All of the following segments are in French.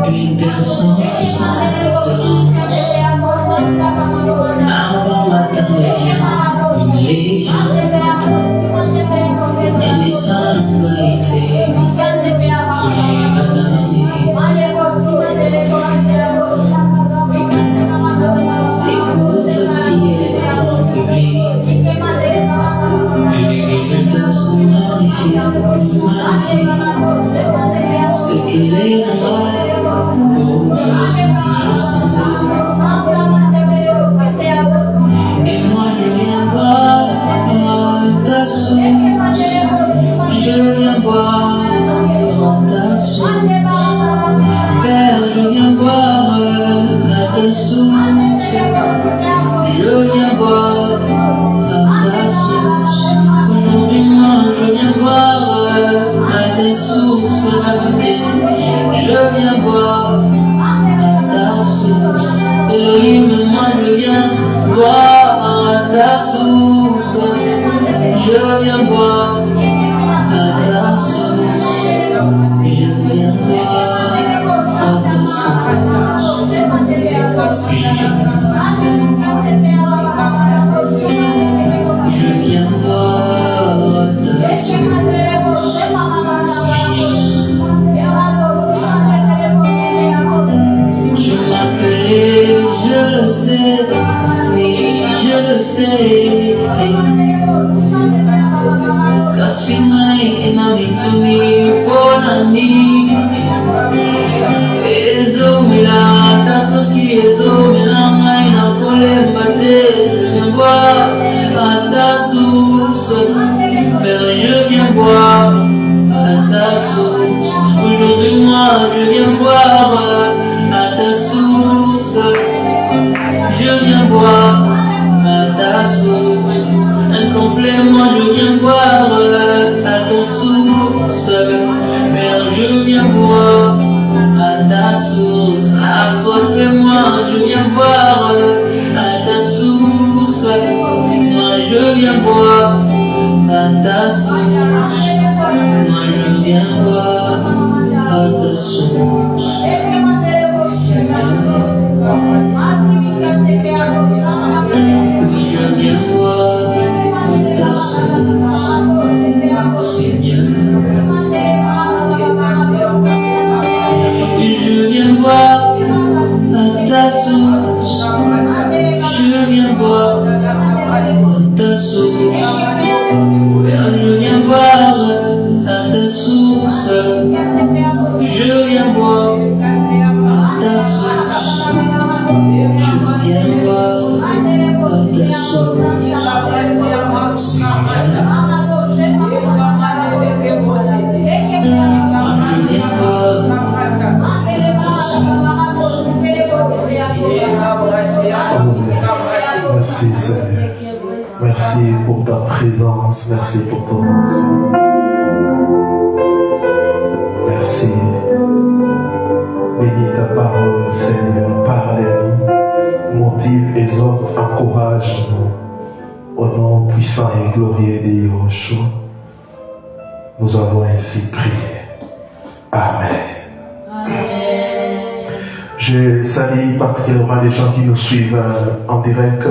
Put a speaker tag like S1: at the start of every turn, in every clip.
S1: Une personne sans référence. Un bon matin devient une légende. Et les salons ont été écoute prière en public. Et les résultats sont magnifiques. Ce qu'il est là-bas, comme le semble. Et moi je viens boire ta source. Je viens boire ta source. Père, je viens boire ta source. Je viens boire ta source. Aujourd'hui, moi, je viens boire ta source. Je viens boire ta source. Elohim, moi, je viens boire ta source. Je viens boire ta source. Je viens boire ta source. Seigneur, je viens boire ta source. Seigneur, je m'appelais, je le sais, oui, je le sais. Kasimai namitumi ponani. Ezomela tasoki ezomela ngai na kolemba te. Je viens boire à ta source. Père, je viens boire à ta source. Aujourd'hui moi je viens boire à ta source. Je viens boire à ta source. Incomplet moi je viens boire à ta source. Père, je viens boire à ta source. Assoiffez-moi, je viens boire à ta source. Moi je viens boire à ta source. Moi je viens boire à ta source. Seigneur, oui, je viens boire à ta source. Seigneur, je viens boire à ta source. Je viens boire à ta source. Père, je viens boire à ta source. Je viens boire à ta source. Je viens boire à ta source.
S2: Merci Seigneur. Merci pour ta présence. Merci pour ton onction. Merci. Bénis ta parole, Seigneur. Parle-nous. Motive, exhorte, encourage-nous. Au nom puissant et glorieux de Yahushua, nous avons ainsi prié. Amen. Je salue particulièrement les gens qui nous suivent en direct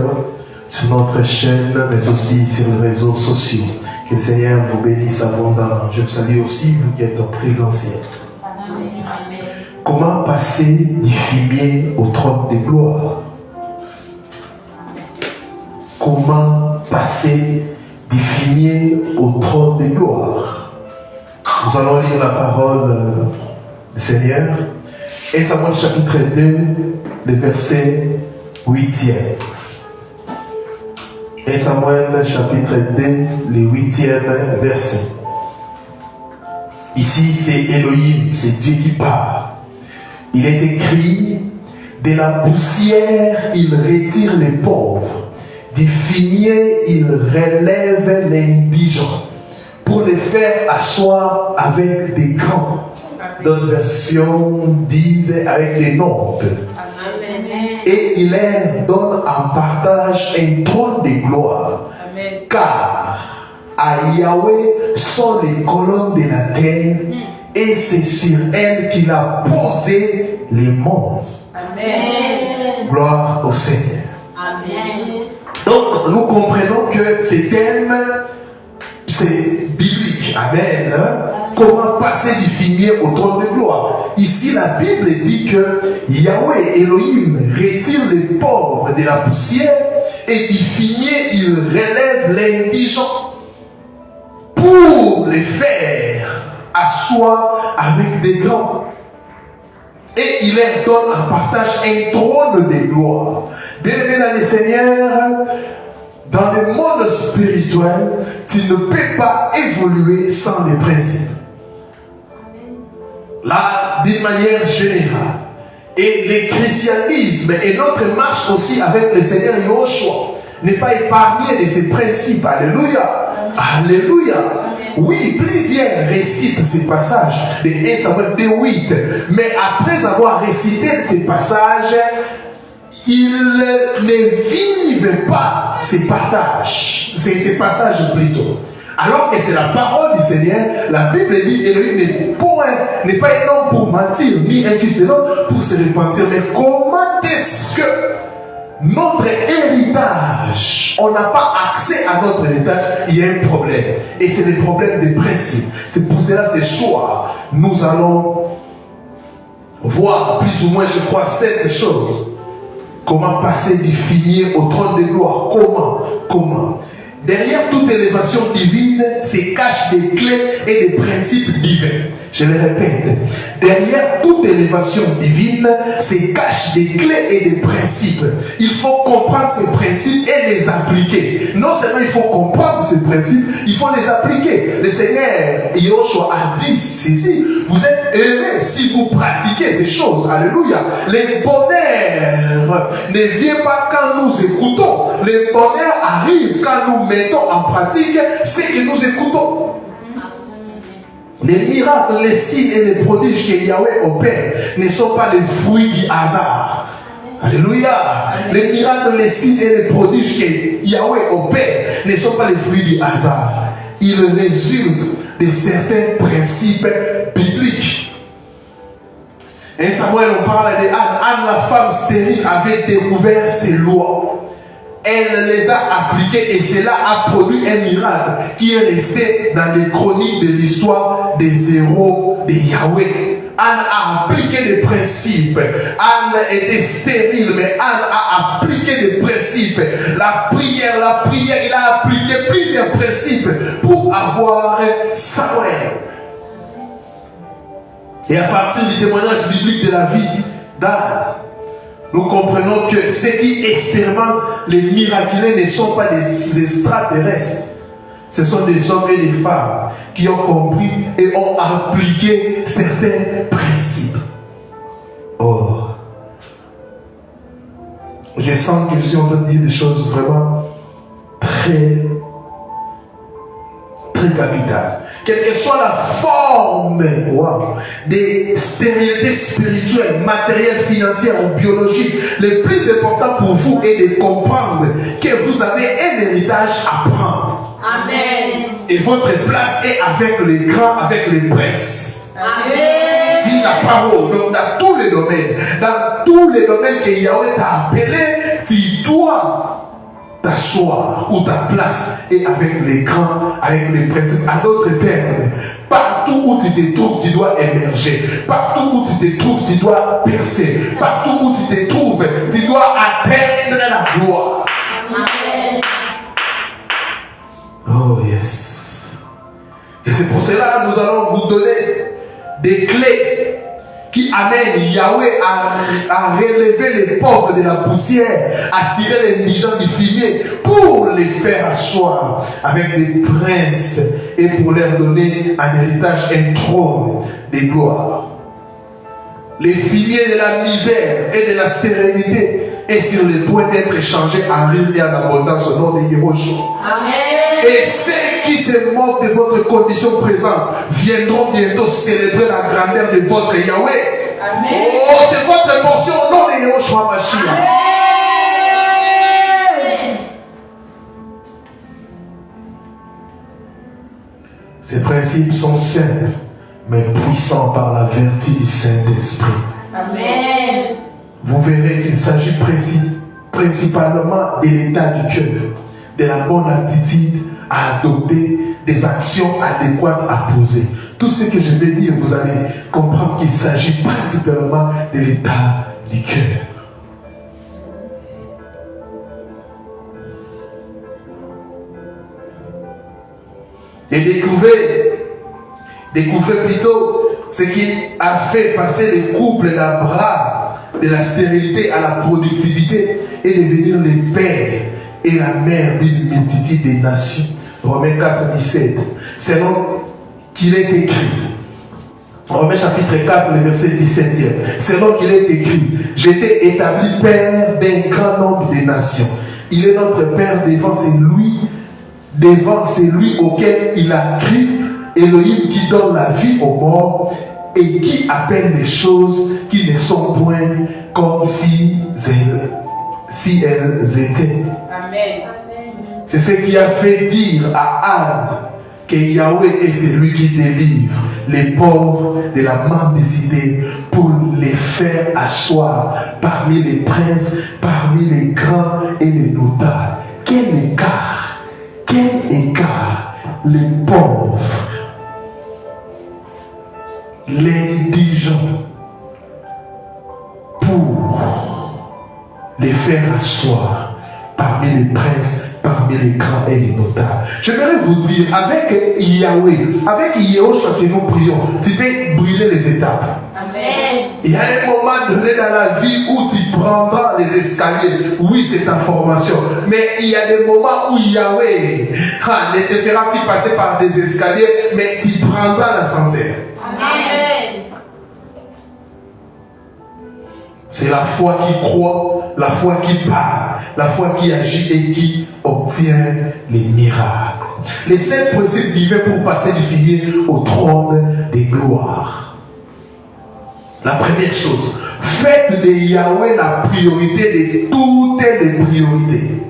S2: sur notre chaîne, mais aussi sur les réseaux sociaux. Que le Seigneur vous bénisse abondamment. Je vous salue aussi, vous qui êtes en présentiel. Comment passer du fumier au trône de gloire? Comment passer du fumier au trône de gloire? Nous allons lire la parole du Seigneur. Et Samuel chapitre 2, le verset 8e. Et Samuel chapitre 2, le 8e verset. Ici c'est Elohim, c'est Dieu qui parle. Il est écrit, de la poussière il retire les pauvres, du fumier il relève les indigents, pour les faire asseoir avec des grands. D'autres versions disent avec les nobles. Et il leur donne en partage un trône de gloire. Car à Yahweh sont les colonnes de la terre et c'est sur elle qu'il a posé les monts.
S3: Amen.
S2: Gloire au Seigneur.
S3: Amen.
S2: Donc, nous comprenons que ces thèmes, c'est biblique. Amen. Comment passer du fumier au trône de gloire. Ici, la Bible dit que Yahweh Elohim retire les pauvres de la poussière et du fumier, il relève l'indigent pour les faire asseoir avec des grands. Et il leur donne en partage un trône de gloire. Bien-aimé dans le Seigneur, dans le monde spirituel, tu ne peux pas évoluer sans les principes. Là, d'une manière générale, et le christianisme et notre marche aussi avec le Seigneur Yahushua n'est pas épargné de ces principes. Alléluia. Alléluia. Oui, plusieurs récitent ces passages de 1 Samuel 2:8, mais après avoir récité ces passages, ils ne vivent pas ces partages, ces passages plutôt. Alors que c'est la parole du Seigneur, la Bible dit Elohim n'est pas un homme pour mentir, ni un fils de l'homme pour se repentir. Mais comment est-ce que notre héritage, on n'a pas accès à notre héritage, il y a un problème. Et c'est le problème des principes. C'est pour cela ce soir, nous allons voir plus ou moins, je crois, 7 choses. Comment passer du fumier au trône de gloire. Comment derrière toute élévation divine se cachent des clés et des principes divins. Je le répète. Derrière toute élévation divine se cachent des clés et des principes. Il faut comprendre ces principes et les appliquer. Non seulement il faut comprendre ces principes, il faut les appliquer. Le Seigneur Yahushua a dit ceci: vous êtes heureux si vous pratiquez ces choses. Alléluia. Le bonheur ne vient pas quand nous écoutons. Le bonheur arrive quand nous mettons en pratique ce que nous écoutons. Les miracles, les signes et les prodiges que Yahweh opère ne sont pas les fruits du hasard. Alléluia. Les miracles, les signes et les prodiges que Yahweh opère ne sont pas les fruits du hasard. Ils résultent de certains principes bibliques. Et Samuel, on parle de Anne. Anne, la femme stérile, avait découvert ces lois. Elle les a appliquées et cela a produit un miracle qui est resté dans les chroniques de l'histoire des héros de Yahweh. Anne a appliqué des principes. Anne était stérile, mais Anne a appliqué des principes. La prière, il a appliqué plusieurs principes pour avoir Samuel. Et à partir du témoignage biblique de la vie d'Anne, nous comprenons que ceux qui expérimentent les miraculeux ne sont pas des extraterrestres. Ce sont des hommes et des femmes qui ont compris et ont appliqué certains principes. Oh, je sens que je suis en train de dire des choses vraiment très capitales. Quelle que soit la forme des stérilités spirituelles, matérielles, financières ou biologiques, le plus important pour vous est de comprendre que vous avez un héritage à prendre.
S3: Amen.
S2: Et votre place est avec les grands, avec les princes.
S3: Amen.
S2: Dis la parole. Donc dans tous les domaines que Yahweh t'a appelé, tu dois t'asseoir ou ta place est avec les grands, avec les principes. À d'autres termes, partout où tu te trouves, tu dois émerger. Partout où tu te trouves, tu dois percer. Partout où tu te trouves, tu dois atteindre la gloire.
S3: Amen.
S2: Oh yes. Et c'est pour cela que nous allons vous donner des clés qui amènent Yahweh à relever les pauvres de la poussière, à tirer les indigents du fumier pour les faire asseoir avec des princes et pour leur donner un héritage, un trône de gloire. Le fumier de la misère et de la stérilité est sur le point d'être changé en rire et en abondance au nom de Yahushua.
S3: Amen.
S2: Et ceux qui se moquent de votre condition présente viendront bientôt célébrer la grandeur de votre Yahweh.
S3: Amen.
S2: Oh, c'est votre portion au nom de Yahushua Mashiach.
S3: Amen.
S2: Ces principes sont simples, mais puissant par la vertu du Saint-Esprit.
S3: Amen.
S2: Vous verrez qu'il s'agit principalement de l'état du cœur, de la bonne attitude à adopter, des actions adéquates à poser. Tout ce que je vais dire, vous allez comprendre qu'il s'agit principalement de l'état du cœur. Et découvrez plutôt ce qui a fait passer les couples d'Abraham de la stérilité à la productivité et devenir les pères et la mère d'une multitude de nations. Romains 4, 17. Selon qu'il est écrit, Romains chapitre 4, le verset 17e. Selon qu'il est écrit, j'étais établi père d'un grand nombre de nations. Il est notre père devant celui auquel il a cru, Elohim qui donne la vie aux morts et qui appelle les choses qui ne sont point comme si elles étaient.
S3: Amen.
S2: C'est ce qui a fait dire à Anne que Yahweh est celui qui délivre les pauvres de la mendicité pour les faire asseoir parmi les princes, parmi les grands et les notables. Quel écart! Quel écart! Les pauvres, les indigents, pour les faire asseoir parmi les princes, parmi les grands et les notables. J'aimerais vous dire, avec Yahweh, avec Yehoshua que nous prions, tu peux brûler les étapes.
S3: Amen.
S2: Il y a un moment donné dans la vie où tu prendras les escaliers. Oui, c'est ta formation. Mais il y a des moments où Yahweh ne te fera plus passer par des escaliers, mais tu prendras l'ascenseur.
S3: Amen.
S2: C'est la foi qui croit, la foi qui parle, la foi qui agit et qui obtient les miracles. Les 7 principes divins pour passer du finir au trône des gloires. La première chose, faites de Yahweh la priorité de toutes les priorités.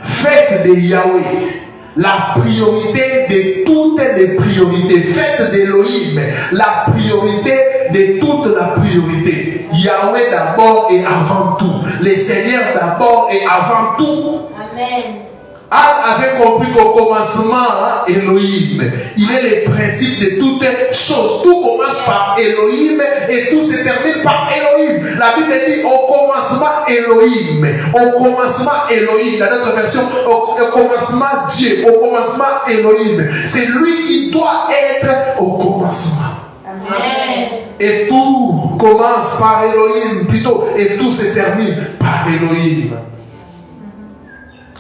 S2: Faites de Yahweh la priorité de toutes les priorités. Faites d'Elohim la priorité de toute la priorité. Yahweh d'abord et avant tout. Le Seigneur d'abord et avant tout.
S3: Amen.
S2: Anne avait compris qu'au commencement, Elohim, il est le principe de toutes choses. Tout commence par Elohim et tout se termine par Elohim. La Bible dit au commencement Elohim. Au commencement Elohim. Dans notre version, au commencement Dieu. Au commencement Elohim. C'est lui qui doit être au commencement.
S3: Amen.
S2: Et tout commence par Elohim plutôt. Et tout se termine par Elohim.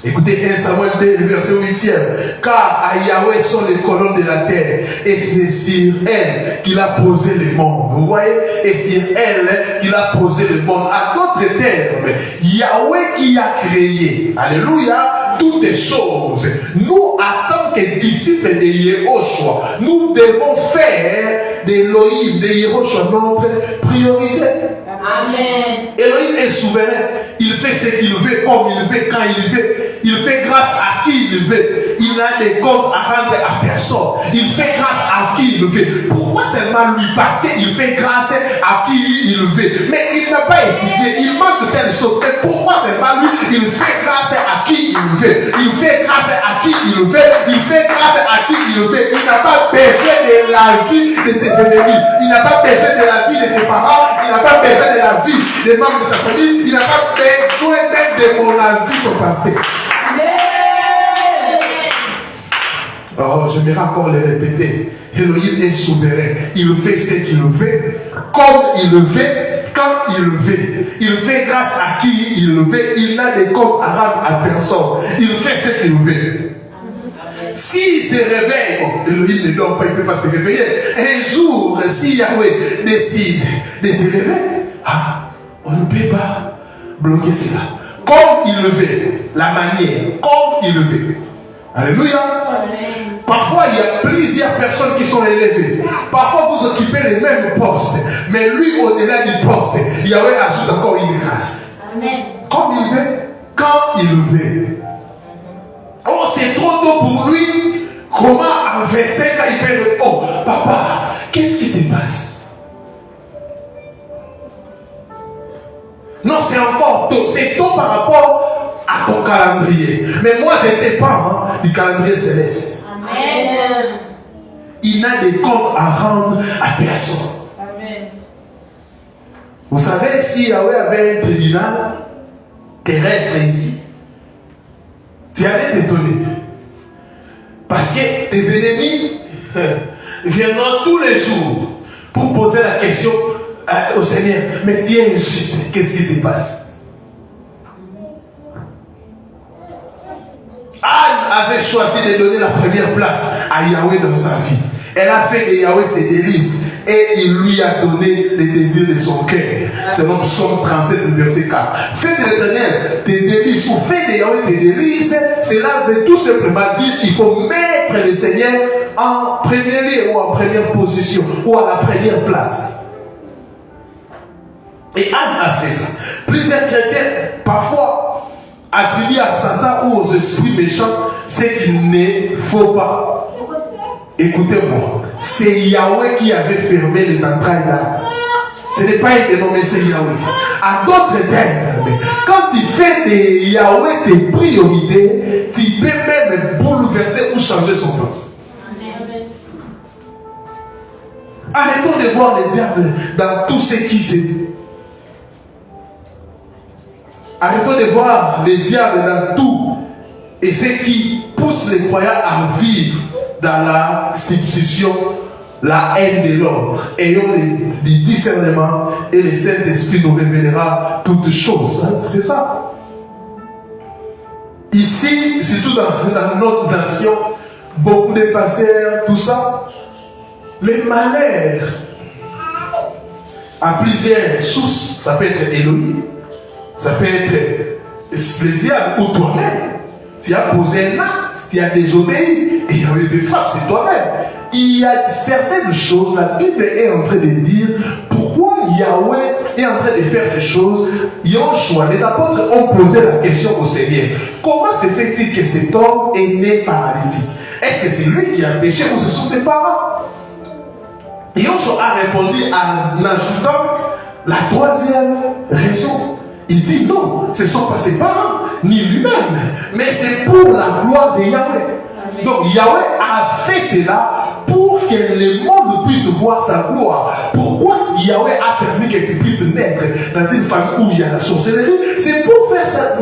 S2: Écoutez 1 Samuel 2, verset 8e. Car à Yahweh sont les colonnes de la terre, et c'est sur elle qu'il a posé le monde. Vous voyez? Et sur elle qu'il a posé le monde. À d'autres termes, Yahweh qui a créé, alléluia, toutes les choses. Nous, en tant que disciples de Yehoshua, nous devons faire d'Elohim, de Yehoshua, notre priorité.
S3: Amen.
S2: Elohim est souverain. Il fait ce qu'il veut, comme il veut, quand il veut. Il fait grâce à qui il veut. Il n'a des comptes à rendre à personne. Il fait grâce à qui il veut. Pourquoi seulement lui? Parce qu'il fait grâce à qui il veut. Mais il n'a pas étudié. Il manque de telles choses. Mais pourquoi seulement lui? Il fait grâce à qui il veut. Il fait grâce à qui il veut. Il fait grâce à qui il veut. Il n'a pas besoin de la vie de tes ennemis. Il n'a pas besoin de la vie de tes parents. Il n'a pas besoin de la vie des membres de ta famille. Il n'a pas besoin même de mon avis ton passé. Oh, j'aimerais encore le répéter. Elohim est souverain. Il fait ce qu'il veut, comme il le veut, quand il le veut. Il fait grâce à qui il le veut. Il n'a des comptes à rendre à personne. Il fait ce qu'il veut. S'il se réveille, bon, Elohim ne dort pas, il ne peut pas se réveiller. Un jour, si Yahweh décide de te lever, on ne peut pas bloquer cela. Comme il le veut, la manière, comme il le veut. Alléluia. Parfois, il y a plusieurs personnes qui sont élevées. Parfois, vous occupez les mêmes postes. Mais lui, au-delà du poste, Yahweh ajoute encore une grâce.
S3: Amen.
S2: Comme il veut, quand il veut. Oh, c'est trop tôt pour lui. Comment à 25 ans il peut dire, oh, papa, Qu'est-ce qui se passe? Non, c'est encore tôt. C'est tôt par rapport à ton calendrier. Mais moi, je dépends du calendrier céleste.
S3: Amen.
S2: Il n'a des comptes à rendre à personne.
S3: Amen.
S2: Vous savez, si Yahweh avait un tribunal terrestre ici, tu allais t'étonner. Parce que tes ennemis viendront tous les jours pour poser la question au Seigneur. Mais tu es injuste. Qu'est-ce qui se passe? Anne avait choisi de donner la première place à Yahweh dans sa vie. Elle a fait de Yahweh ses délices et il lui a donné les désirs de son cœur. Selon Psaume 37, verset 4. Fais de l'Éternel tes délices ou fais de Yahweh tes délices. Cela veut tout simplement dire qu'il faut mettre le Seigneur en premier lieu ou en première position ou à la première place. Et Anne a fait ça. Plusieurs chrétiens, parfois, attribuent à Satan ou aux esprits méchants ce qu'il ne faut pas. Écoutez-moi, c'est Yahweh qui avait fermé les entrailles là. Ce n'est pas un dénommé, c'est Yahweh. À d'autres termes, quand tu fais de Yahweh tes priorités, tu peux même bouleverser ou changer son plan. Arrêtons de voir le diable dans tout ce qui se... Arrêtons de voir le diable dans tout et ce qui pousse les croyants à vivre dans la substitution, la haine de l'homme. Ayons les discernements et le Saint-Esprit nous révélera toutes choses. C'est ça. Ici, surtout dans notre nation, beaucoup de pasteurs, tout ça, les malheurs à plusieurs sources. Ça peut être Elohim, ça peut être le diable ou toi-même. Tu as posé un acte, tu as désobéi, et il y a eu des frappes, c'est toi-même. Il y a certaines choses, la Bible est en train de dire pourquoi Yahweh est en train de faire ces choses. Yoshua, les apôtres ont posé la question au Seigneur. Comment se fait-il que cet homme est né paralytique? Est-ce que c'est lui qui a péché ou ce sont ses parents? Yoshua a répondu en ajoutant la troisième raison. Il dit non, ce ne sont pas ses parents, ni lui-même, mais c'est pour la gloire de Yahweh. Donc Yahweh a fait cela pour que le monde puisse voir sa gloire. Pourquoi Yahweh a permis que tu puisses naître dans une famille où il y a la sorcellerie? C'est pour faire ça,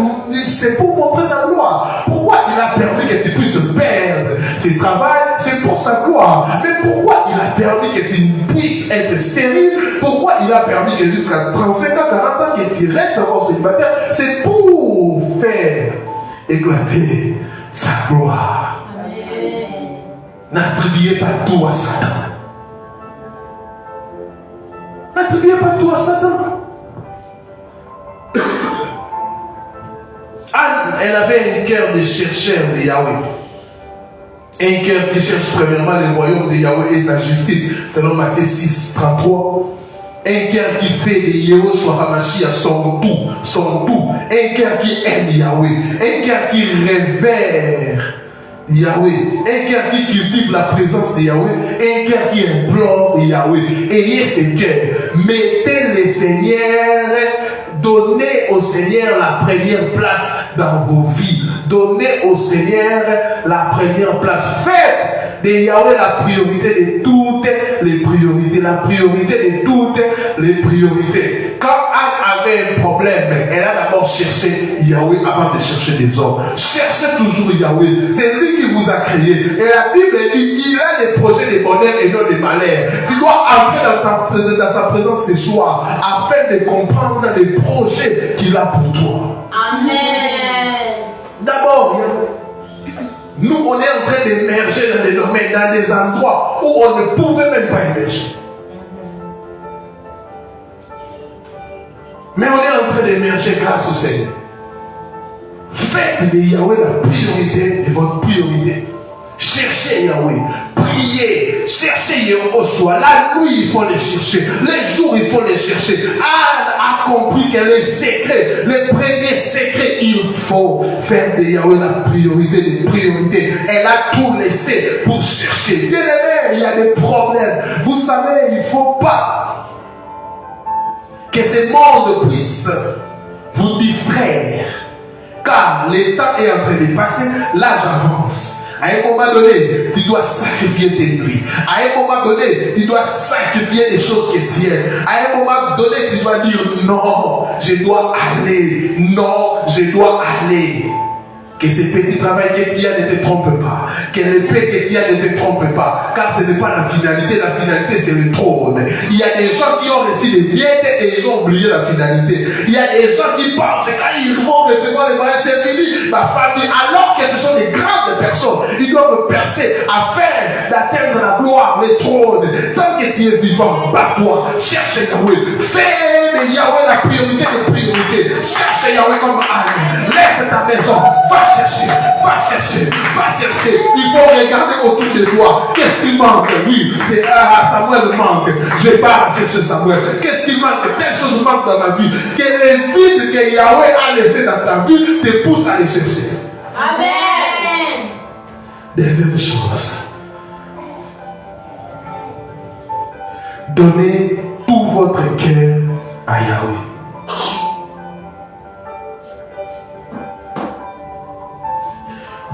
S2: c'est pour montrer sa gloire. Pourquoi il a permis que tu puisses perdre ce travail? C'est pour sa gloire. Mais pourquoi il a permis que tu puisses être stérile? Pourquoi il a permis que jusqu'à 35 ans, 40 ans, que tu restes encore célibataire? C'est pour faire éclater sa gloire. N'attribuez pas tout à Satan. N'attribuez pas tout à Satan. Anne, elle avait un cœur de chercheur de Yahweh. Un cœur qui cherche premièrement le royaume de Yahweh et sa justice, selon Matthieu 6, 33. Un cœur qui fait de Yehoshua HaMashiach son tout. Un cœur qui aime Yahweh. Un cœur qui révère Yahweh, un cœur qui cultive la présence de Yahweh, un cœur qui implore Yahweh. Ayez ce cœur, mettez le Seigneur, donnez au Seigneur la première place dans vos vies. Donnez au Seigneur la première place. Faites de Yahweh la priorité de toutes les priorités, la priorité de toutes les priorités. Quand Anne avait un problème, elle a d'abord cherché Yahweh avant de chercher des hommes. Cherchez toujours Yahweh. C'est lui qui vous a créé. Et la Bible dit, il a des projets de bonheur et non de malheur. Tu dois entrer dans sa présence ce soir afin de comprendre les projets qu'il a pour toi.
S3: Amen.
S2: D'abord, nous, on est en train d'émerger dans des domaines, dans des endroits où on ne pouvait même pas émerger. Mais on est en train d'émerger grâce au Seigneur. Faites de Yahweh la priorité de votre priorité. Cherchez Yahweh. prier, chercher Yehoshua. La nuit, il faut les chercher. Les jours, il faut les chercher. Anne a compris que les secrets, les premiers secrets, il faut faire de Yahweh la priorité des priorités. Elle a tout laissé pour chercher. Bien aimé, il y a des problèmes. Vous savez, il ne faut pas que ce monde puisse vous distraire. Car le temps est en train de passer, l'âge avance. À un moment donné, tu dois sacrifier tes nuits. À un moment donné, tu dois sacrifier des choses que tu aimes. À un moment donné, tu dois dire non, je dois aller. Non, je dois aller. Que ce petit travail que tu as ne te trompe pas. Que l'épée que tu as ne te trompe pas. Car ce n'est pas la finalité. La finalité, c'est le trône. Il y a des gens qui ont reçu des miettes et ils ont oublié la finalité. Il y a des gens qui pensent que quand ils vont recevoir les moyens, c'est fini. Ma famille, alors que ce sont des grandes personnes, ils doivent percer afin d'atteindre la gloire, le trône. Tant que tu es vivant, bats-toi, cherche Yahweh. Fais de Yahweh la priorité des priorités. Cherche Yahweh comme Anne. Laisse ta maison. Va chercher, va chercher, va chercher. Il faut regarder autour de toi. Qu'est-ce qui manque? Oui, c'est Samuel manque. Je vais pas chercher Samuel. Qu'est-ce qui manque? Telle chose manque dans ma vie. Que le vide que Yahweh a laissé dans ta vie te pousse à aller chercher.
S3: Amen.
S2: Deuxième chose. Donnez tout votre cœur à Yahweh.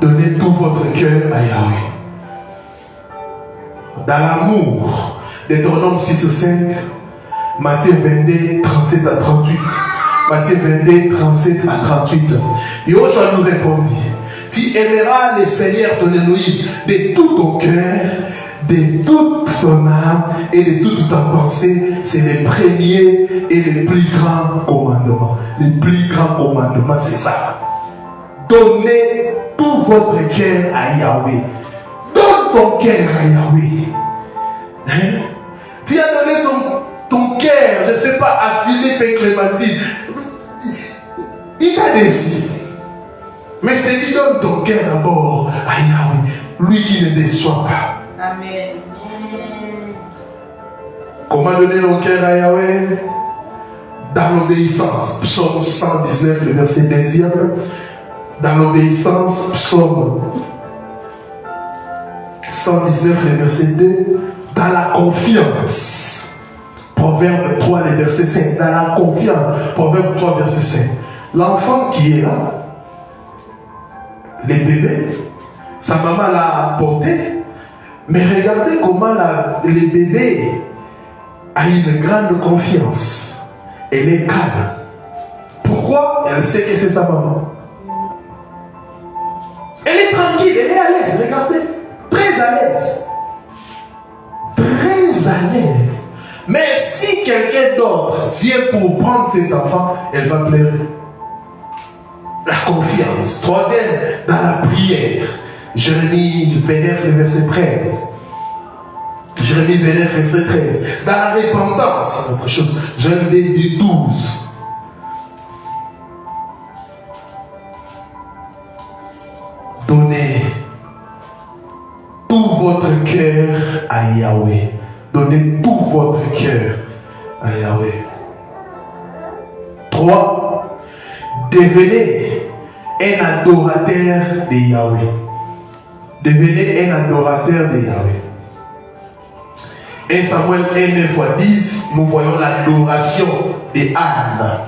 S2: Donnez tout votre cœur à Yahweh. Dans l'amour, Deutéronome 6:5, Matthieu 22, 37 à 38. Matthieu 22, 37 à 38. Yoshua nous répondit, tu aimeras le Seigneur ton Elohim de tout ton cœur, de toute ton âme et de toute ta pensée. C'est le premier et le plus grand commandement. Le plus grand commandement, c'est ça. Donnez tout votre cœur à Yahweh. Donne ton cœur à Yahweh. Hein? Tu as donné ton cœur, je ne sais pas, à Philippe et Clémentine. Il t'a décidé. Mais je te dis, donne ton cœur d'abord à Yahweh. Lui qui ne déçoit pas.
S3: Amen.
S2: Comment donner nos cœurs à Yahweh? Dans l'obéissance. Psaume 119, le verset 10e. Dans l'obéissance, psaume 119, le verset 2, dans la confiance. Proverbe 3, le verset 5, dans la confiance. Proverbe 3, verset 5. L'enfant qui est là, les bébés, sa maman l'a porté, mais regardez comment le bébé a une grande confiance. Elle est calme. Pourquoi? Elle sait que c'est sa maman. Elle est tranquille, elle est à l'aise, regardez, très à l'aise. Très à l'aise. Mais si quelqu'un d'autre vient pour prendre cet enfant, elle va pleurer. La confiance. Troisième, dans la prière. Jérémie 29, le verset 13. Jérémie 29, verset 13. Dans la repentance, c'est autre chose. Jérémie 12. Donnez tout votre cœur à Yahweh. Donnez tout votre cœur à Yahweh. 3. Devenez un adorateur de Yahweh. Devenez un adorateur de Yahweh. 1 Samuel 1:9-10, nous voyons l'adoration de Anne.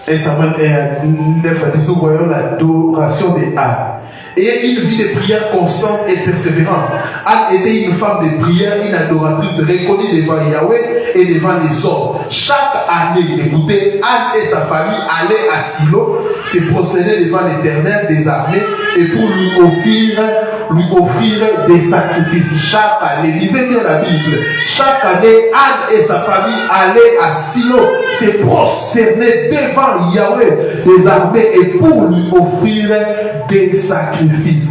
S2: 1 Samuel 1:9-10, nous voyons l'adoration de Anne. Et une vie de prière constante et persévérante. Anne était une femme de prière, une adoratrice reconnue devant Yahweh et devant les hommes. Chaque année, écoutez, Anne et sa famille allaient à Silo, se prosterner devant l'Éternel des armées et pour lui offrir des sacrifices. Chaque année, lisez bien la Bible, chaque année, Anne et sa famille allaient à Silo, se prosterner devant Yahweh des armées et pour lui offrir des sacrifices.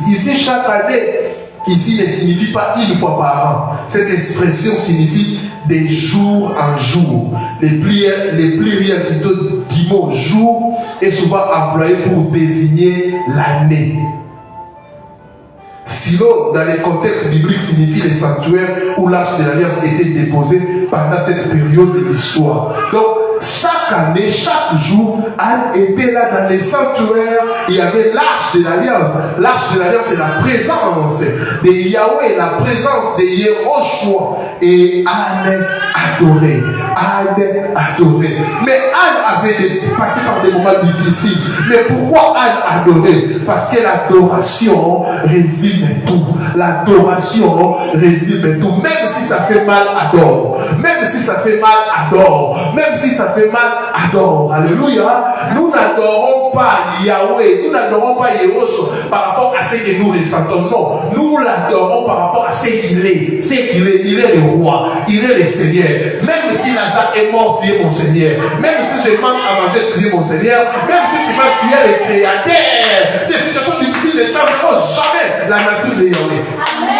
S2: Ici, chaque année, ici ne signifie pas une fois par an. Cette expression signifie de jour en jour. Les pluriels plutôt du mot jour est souvent employé pour désigner l'année. Silo, dans les contextes bibliques, signifie les sanctuaires où l'arche de l'Alliance était déposée pendant cette période de l'histoire. Donc, chaque année, chaque jour, Anne était là dans les sanctuaires. Il y avait l'arche de l'Alliance. L'arche de l'Alliance, c'est la présence de Yahweh, la présence de Yehoshua. Et Anne adorait. Anne adorait. Mais Anne avait passé par des moments difficiles. Mais pourquoi Anne adorait? Parce que l'adoration résume tout. L'adoration résume tout. Même si ça fait mal, adore. Même si ça fait mal, adore. Même si ça fait mal, adore. Alléluia. Nous n'adorons pas Yahweh. Nous n'adorons pas Yehoshua par rapport à ce que nous ressentons. Non. Nous l'adorons par rapport à ce qu'il est. Ce qu'il est. Il est le roi. Il est le Seigneur. Même si Lazare est mort, tu es mon Seigneur. Même si je manque à manger, tu es mon Seigneur. Même si tu vas tuer le Créateur. Des situations difficiles ne changeront jamais la nature de Yahweh. Amen.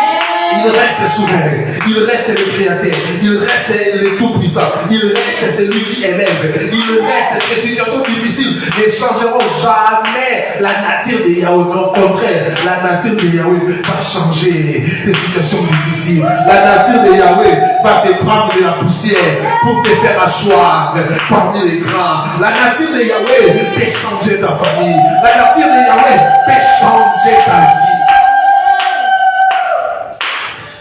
S2: Il reste souverain, il reste le créateur, il reste le tout-puissant, il reste celui qui élève, il reste des situations difficiles ne changeront jamais la nature de Yahweh. Au contraire, la nature de Yahweh va changer des situations difficiles. La nature de Yahweh va te prendre de la poussière pour te faire asseoir parmi les grands. La nature de Yahweh peut changer ta famille. La nature de Yahweh peut changer ta vie.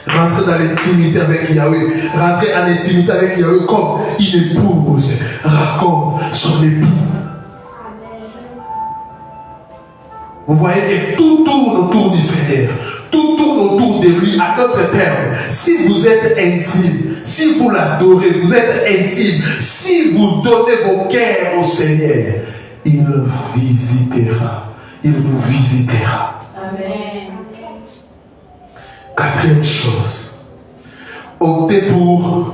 S2: Rentrer dans l'intimité avec Yahweh. Rentrer en intimité avec Yahweh comme une épouse raconte son époux. Vous voyez que tout tourne autour du Seigneur. Tout tourne autour de lui. À d'autres termes, si vous êtes intime, si vous l'adorez, vous êtes intime, si vous donnez vos cœurs au Seigneur, il visitera. Il vous visitera. Amen. Quatrième chose, optez pour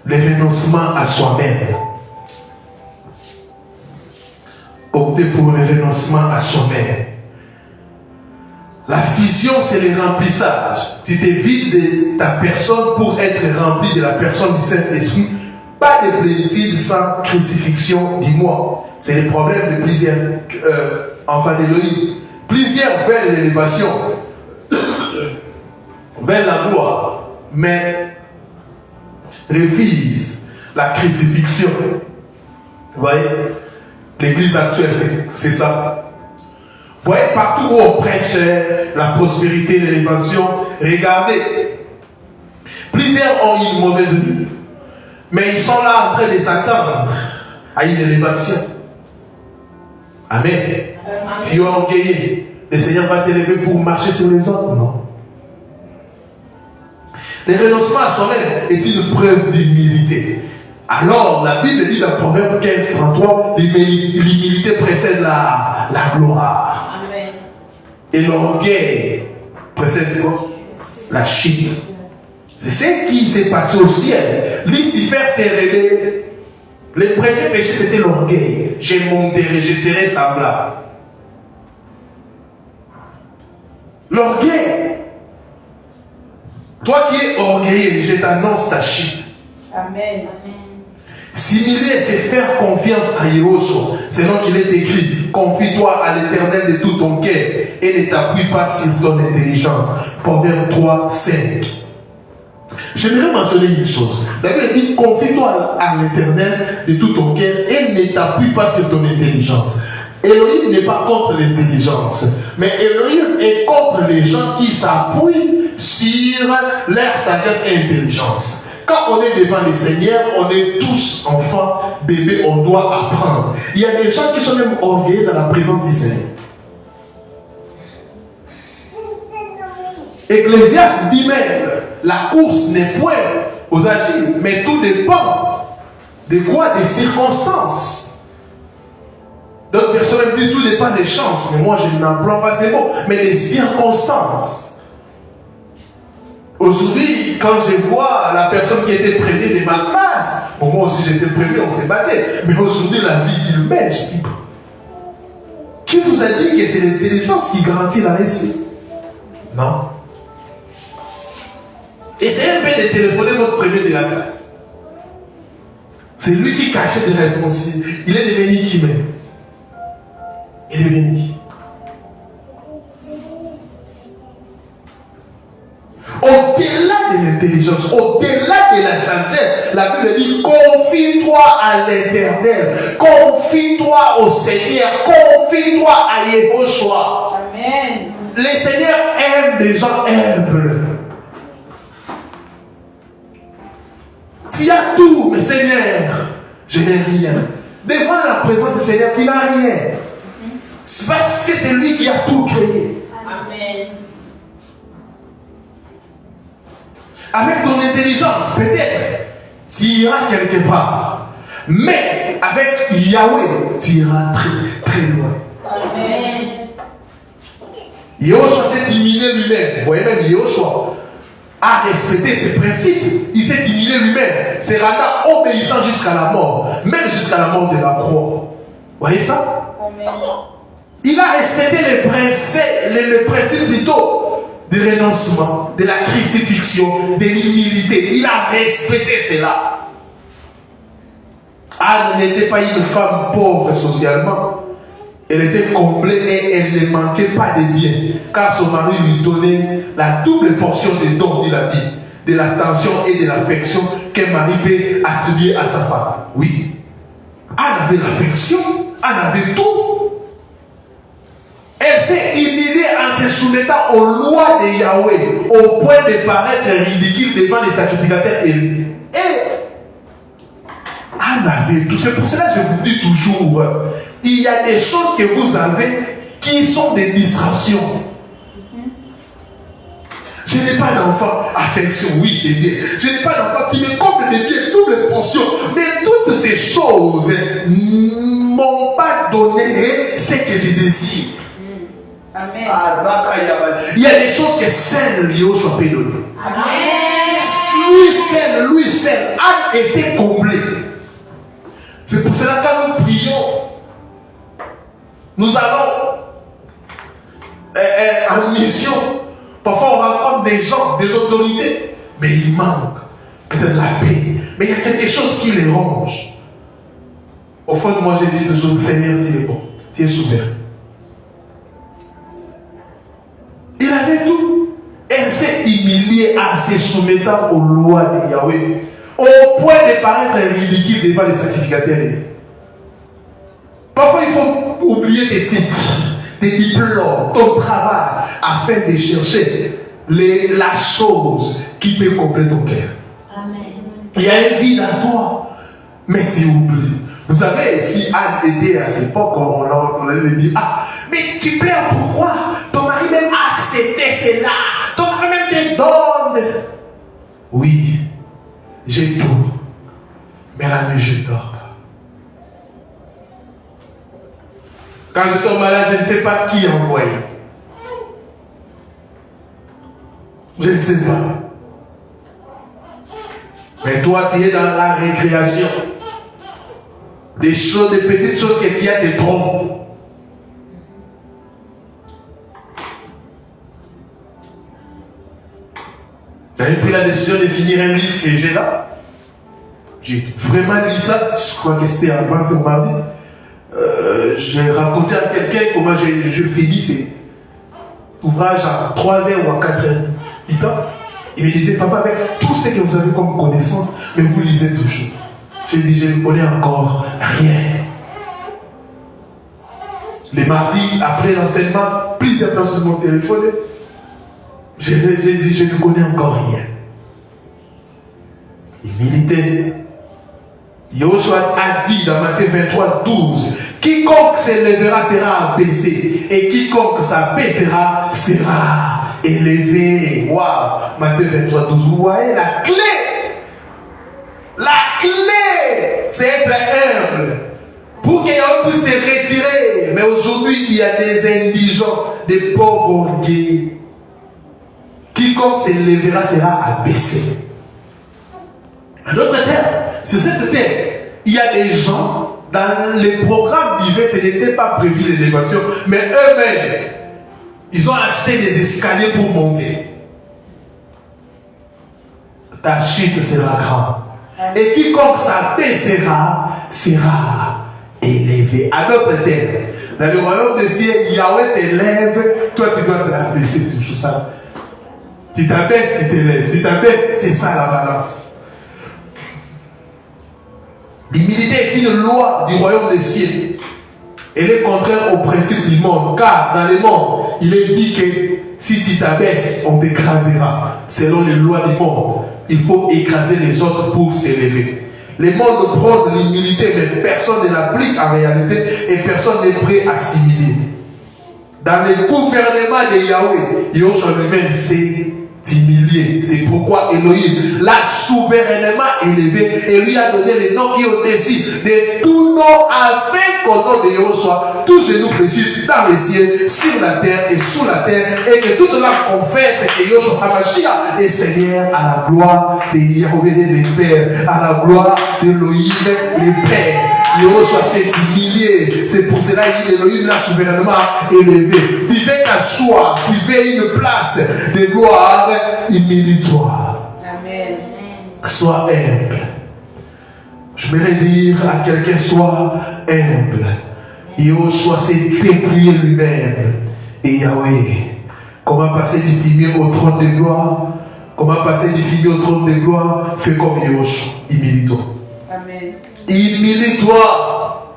S2: le renoncement à soi-même. Optez pour le renoncement à soi-même. La vision, c'est le remplissage. Tu te vides de ta personne pour être rempli de la personne du Saint-Esprit. Pas de plénitude sans crucifixion, dis-moi. C'est le problème de plusieurs enfants d'Élohim. Plusieurs veulent l'élévation, veulent la gloire, mais refusent la crucifixion. Vous voyez? L'église actuelle, c'est ça. Vous voyez, partout où on prêche la prospérité, l'élévation, regardez. Plusieurs ont une mauvaise vie, mais ils sont là en train de s'attendre à une élévation. Amen. Amen. Tu es orgueilleux, le Seigneur va t'élever pour marcher sur les autres? Non. Le renoncement à soi-même est une preuve d'humilité. Alors, la Bible dit dans Proverbe 15, 33, l'humilité précède la gloire. Amen. Et l'orgueil précède quoi? La chute. C'est ce qui s'est passé au ciel. Lucifer s'est révélé. Le premier péché, c'était l'orgueil. Je monterai, je serai semblable. L'orgueil. Toi qui es orgueilleux, je t'annonce ta chute. Amen. S'humilier, c'est faire confiance à Yehoshua. Selon qu'il est écrit, confie-toi à l'Éternel de tout ton cœur et ne t'appuie pas sur ton intelligence. Proverbe 3, 5. J'aimerais mentionner une chose. La Bible dit, confie-toi à l'Éternel de tout ton cœur et ne t'appuie pas sur ton intelligence. Elohim n'est pas contre l'intelligence, mais Elohim est contre les gens qui s'appuient sur leur sagesse et intelligence. Quand on est devant les seigneurs, on est tous enfants, bébés, on doit apprendre. Il y a des gens qui sont même orgueilleux dans la présence du Seigneur. Ecclésiaste dit même, la course n'est point aux agiles, mais tout dépend de quoi? Des circonstances. D'autres personnes disent tout dépend des chances, mais moi je n'emploie pas ces mots, mais des circonstances. Aujourd'hui, quand je vois la personne qui était prévenue de ma place, bon, moi aussi j'étais prévenu, on s'est battu, mais aujourd'hui la vie qu'il mène, je dis, qui vous a dit que c'est l'intelligence qui garantit la réussite? Non. Essayez un peu de téléphoner votre prévenu de la classe. C'est lui qui cachait des réponses. Il est devenu qui même. Il est béni. Au-delà de l'intelligence, au-delà de la sagesse, la Bible dit confie-toi à l'Éternel, confie-toi au Seigneur, confie-toi à Yehoshua.
S3: Amen.
S2: Le Seigneur aime des gens humbles. Tu as tout, mais Seigneur, je n'ai rien. Devant la présence du Seigneur, tu n'as rien. C'est parce que c'est lui qui a tout créé.
S3: Amen.
S2: Avec ton intelligence, peut-être, tu iras quelque part. Mais avec Yahweh, tu iras très, très loin.
S3: Amen.
S2: Yehoshua s'est humilié lui-même. Vous voyez même, Yehoshua a respecté ses principes. Il s'est humilié lui-même. C'est rendant obéissant jusqu'à la mort. Même jusqu'à la mort de la croix. Vous voyez ça?
S3: Amen.
S2: Il a respecté les principes plutôt du renoncement, de la crucifixion, de l'humilité. Il a respecté cela. Anne n'était pas une femme pauvre socialement. Elle était comblée et elle ne manquait pas de biens. Car son mari lui donnait la double portion des dons, dit la Bible, de l'attention et de l'affection qu'un mari peut attribuer à sa femme. Oui. Anne avait l'affection, Anne avait tout. Elle s'est humiliée en se soumettant aux lois de Yahweh, au point de paraître ridicule devant les sacrificateurs élus. Et Anne avait tout. C'est pour cela que je vous dis toujours, il y a des choses que vous avez qui sont des distractions. Je n'ai pas d'enfant, affection, oui c'est bien. Je n'ai pas d'enfant, tu me combles des biens, double portion. Mais toutes ces choses ne m'ont pas donné ce que je désire.
S3: Amen.
S2: Il y a des choses que seul Yehoshua peut donner.
S3: Amen.
S2: Lui seul, Anne était comblée. C'est pour cela que quand nous prions, nous allons en mission. Parfois on rencontre des gens, des autorités, mais il manque peut-être la paix. Mais il y a quelque chose qui les ronge. Au fond de moi, j'ai dit toujours, Seigneur, tu es bon, tu es souverain. Il avait tout. Elle s'est humiliée en se soumettant aux lois de Yahweh, au point de paraître ridicule devant les sacrificateurs. Parfois, il faut oublier tes titres, tes diplômes, ton travail, afin de chercher la chose qui peut combler ton cœur.
S3: Amen.
S2: Il y a un vide à toi, mais tu oublies. Vous savez, si Anne était à cette époque, on allait lui dire, ah, mais tu pleures pourquoi? Ton mari même a accepté cela. Ton mari même te donne. Oui, j'ai tout. Mais la nuit, je ne dors pas. Quand je tombe malade, je ne sais pas qui envoyer. Je ne sais pas. Mais toi, tu es dans la récréation. Des choses, des petites choses que tu as te trompes. J'avais pris la décision de finir un livre que j'ai là. J'ai vraiment lu ça, je crois que c'était avant de ma vie. J'ai raconté à quelqu'un comment je finis cet ouvrage à 3h ou à 4h du temps. Il me disait, papa, avec tout ce que vous avez comme connaissance, mais vous lisez toujours. Je lui dis, je ne connais encore rien. Les mardis, après l'enseignement, plusieurs personnes m'ont téléphoné. J'ai dit, je ne connais encore rien. Humilité. Yehoshua a dit dans Matthieu 23, 12, quiconque s'élèvera sera abaissé, et quiconque s'abaissera sera élevé. Waouh! Matthieu 23, 12. Vous voyez la clé? La clé, c'est être humble. Pour qu'il y ait puisse te retirer. Mais aujourd'hui, il y a des indigents, des pauvres orgueilleux. Quiconque s'élèvera sera abaissé. Un autre terme, c'est cette terre. Il y a des gens, dans les programmes divers, ce n'était pas prévu l'élévation, mais eux-mêmes, ils ont acheté des escaliers pour monter. Ta chute sera grande. Et quiconque s'abaissera sera élevé. À d'autres termes, Dans le royaume des cieux, Yahweh t'élève, toi tu dois t'abaisser, c'est toujours ça. Tu t'abaisses, il t'élève. Tu t'abaisses, c'est ça la balance. L'humilité est une loi du royaume des cieux. Elle est contraire au principe du monde, car dans le monde, il est dit que si tu t'abaisses, on t'écrasera. Selon les lois du monde, il faut écraser les autres pour s'élever. Le monde prône l'humilité, mais personne ne l'applique en réalité et personne n'est prêt à s'humilier. Dans le gouvernement de Yahweh, Yoshua lui-même s'est humilié. C'est pourquoi Elohim l'a souverainement élevé et lui a donné le nom qui est au-dessus de tout nom, afin qu'au nom de Yoshua, tous genou fléchissent dans les cieux, sur la terre et sous la terre, et que toute langue confesse que Yoshua HaMashiach est Seigneur, à la gloire de Yahweh le Père, à la gloire d'Elohim le Père. Yoshua s'est humilié. C'est pour cela qu'Elohim l'a souverainement élevé. Tu veux t'asseoir, tu veux une place de gloire, humilie-toi.
S3: Amen.
S2: Sois humble. Je voudrais dire à quelqu'un, sois humble. Yoshua s'est dépouillé lui-même. Et Yahweh, comment passer du fumier au trône de gloire? Comment passer du fumier au trône de gloire? Fais comme Yoshua, humilie-toi.
S3: Amen.
S2: Humilie-toi.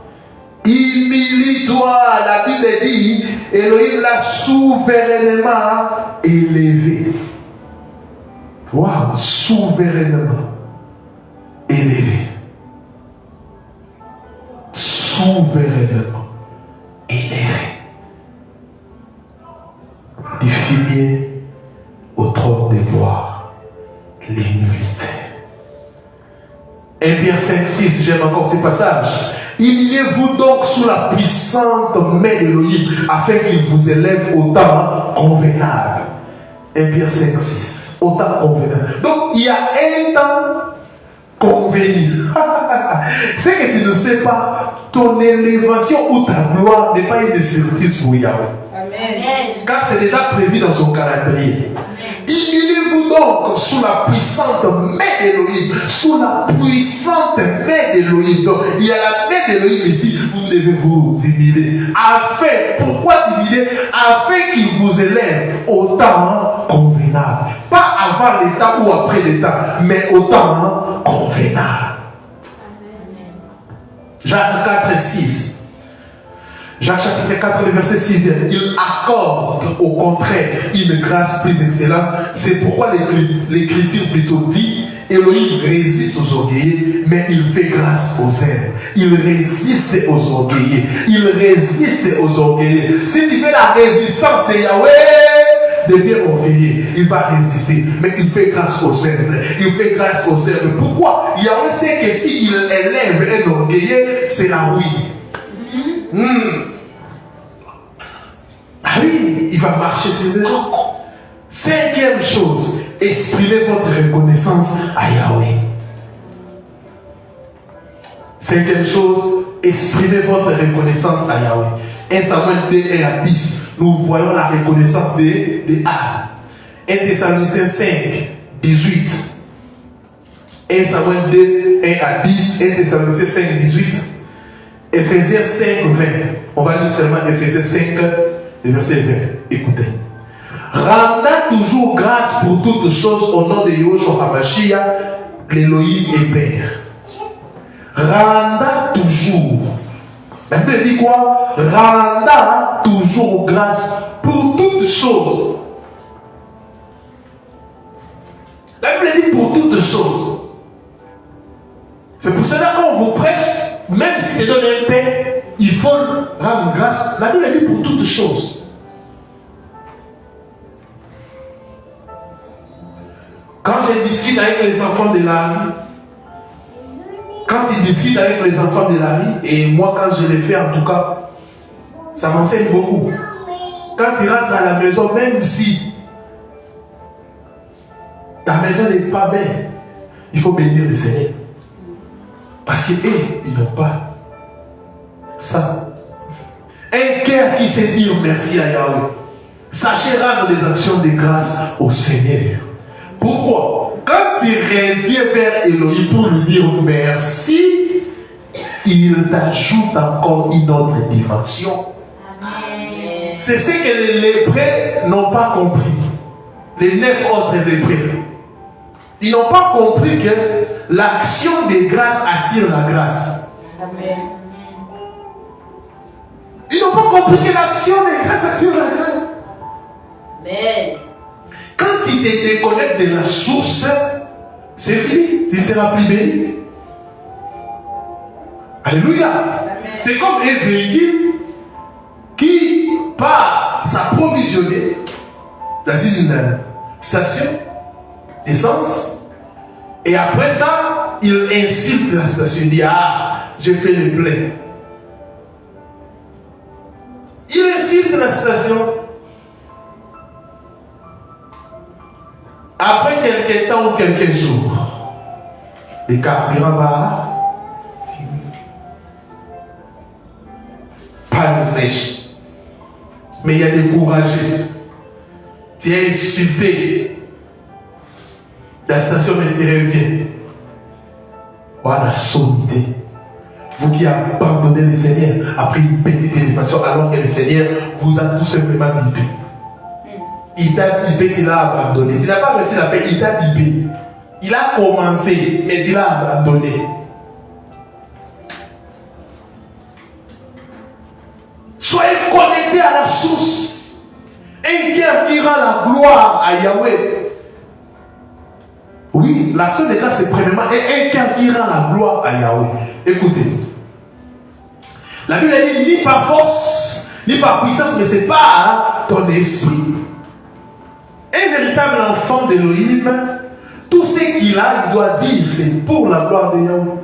S2: Humilie-toi. La Bible dit, Elohim l'a souverainement élevé. Waouh, souverainement élevé. Souverainement élevé. Du fumier au trône de gloire. L'humilité. 1 Pierre 5, 6, j'aime encore ce passage. Humiliez-vous donc sous la puissante main d'Elohim, afin qu'il vous élève au temps convenable. 1 Pierre 5, 6. Au temps convenable. Donc, il y a un temps convenu. C'est que tu ne sais pas, ton élévation ou ta gloire n'est pas une surprise pour Yahweh.
S3: Amen.
S2: Car c'est déjà prévu dans son calendrier. Humiliez-vous donc sous la puissante main d'Elohim. Sous la puissante main d'Elohim. Donc, il y a la main d'Elohim ici. Vous devez vous humilier. Pourquoi s'humilier? Afin qu'il vous élève au temps convenable. Pas avant les temps ou après les temps, mais au temps convenable. Jacques 4, 6. Jacques chapitre 4, le verset 6, il accorde au contraire une grâce plus excellente. C'est pourquoi l'Écriture plutôt dit, Elohim résiste aux orgueillés, mais il fait grâce aux humbles. Il résiste aux orgueillés. Il résiste aux orgueillés. Si tu veux la résistance de Yahweh, devient orgueilleux, il va résister, mais il fait grâce aux humbles. Il fait grâce aux humbles. Pourquoi? Yahweh sait que s'il élève un orgueilleux, c'est la ruine. Ah oui, il va marcher sur les autres. Cinquième chose, exprimez votre reconnaissance à Yahweh. Cinquième chose, exprimez votre reconnaissance à Yahweh. 1 Samuel 2 et à 10, nous voyons la reconnaissance de Anne. 1 Thessaloniciens 5, 18. 1 Samuel 2 et à 10, 1 Thessaloniciens 5, 18. Ephésiens 5, 20. On va lire seulement Ephésiens 5, le verset 20. Écoutez. Rendant toujours grâce pour toutes choses au nom de Yoshua HaMashiach, l'Elohim et Père. Rendant toujours. La Bible dit quoi? Rendant toujours grâce pour toutes choses. La Bible dit pour toutes choses. C'est pour cela qu'on vous prêche, même si tu donnes un pain, il faut rendre grâce. La Bible dit pour toutes choses. Quand je discute avec les enfants de la rue, quand ils discutent avec les enfants de la rue, et moi quand je le fais en tout cas, ça m'enseigne beaucoup. Quand ils rentrent à la maison, même si ta maison n'est pas belle, il faut bénir le Seigneur. Parce qu'ils n'ont pas ça. Un cœur qui sait dire merci à Yahweh. Sachez rendre des actions de grâce au Seigneur. Pourquoi? Quand tu reviens vers Elohim pour lui dire merci, il t'ajoute encore une autre dimension. C'est ce que les lépreux n'ont pas compris. Les 9 autres lépreux. Ils n'ont pas compris que l'action des grâces attire la grâce.
S3: Amen.
S2: Ils n'ont pas compris que l'action des grâces attire la grâce.
S3: Amen.
S2: Quand tu te déconnectes de la source, c'est fini. Tu ne seras plus béni. Alléluia.
S3: Amen.
S2: C'est comme un véhicule qui part s'approvisionner dans une station d'essence et après ça, il insulte la station. Il dit, ah, j'ai fait le plein. Il insulte la station. Après quelques temps ou quelques jours, le carburant va pas sèche. Mais il y a des courageux. Tu es insulté. La station me dit reviens. Voilà, sauté. Vous qui abandonnez le Seigneur après une petite élévation alors que le Seigneur vous a tout simplement bipé. Il t'a bipé, tu l'as abandonné. Tu n'as pas reçu la paix, il t'a bipé. Il a commencé, mais tu l'as abandonné. Soyez connectés à la source. Un cœur qui rend la gloire à Yahweh. Oui, l'action des grâces, c'est premièrement un cœur qui rend la gloire à Yahweh. Écoutez. La Bible dit ni par force, ni par puissance, mais c'est par ton esprit. Un véritable enfant d'Élohim, tout ce qu'il a, il doit dire, c'est pour la gloire de Yahweh.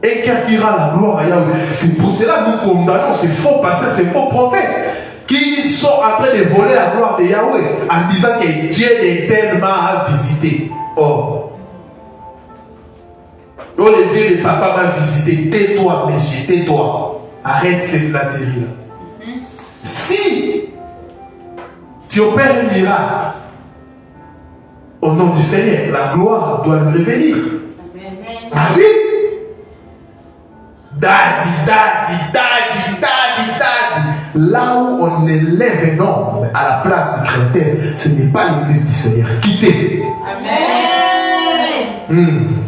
S2: Et cœur qui rend la gloire à Yahweh. C'est pour cela que nous condamnons ces faux pasteurs, ces faux prophètes qui sont en train de voler la gloire de Yahweh en disant que Dieu éternellement a visité. Oh, le Dieu de papa m'a visité. Tais-toi, monsieur, tais-toi. Arrête cette flatterie. Si tu opères un miracle au nom du Seigneur, la gloire doit nous revenir. Ah oui? Daddy. Là où on élève un homme à la place du chrétien, ce n'est pas l'église du Seigneur. Quittez. Amen.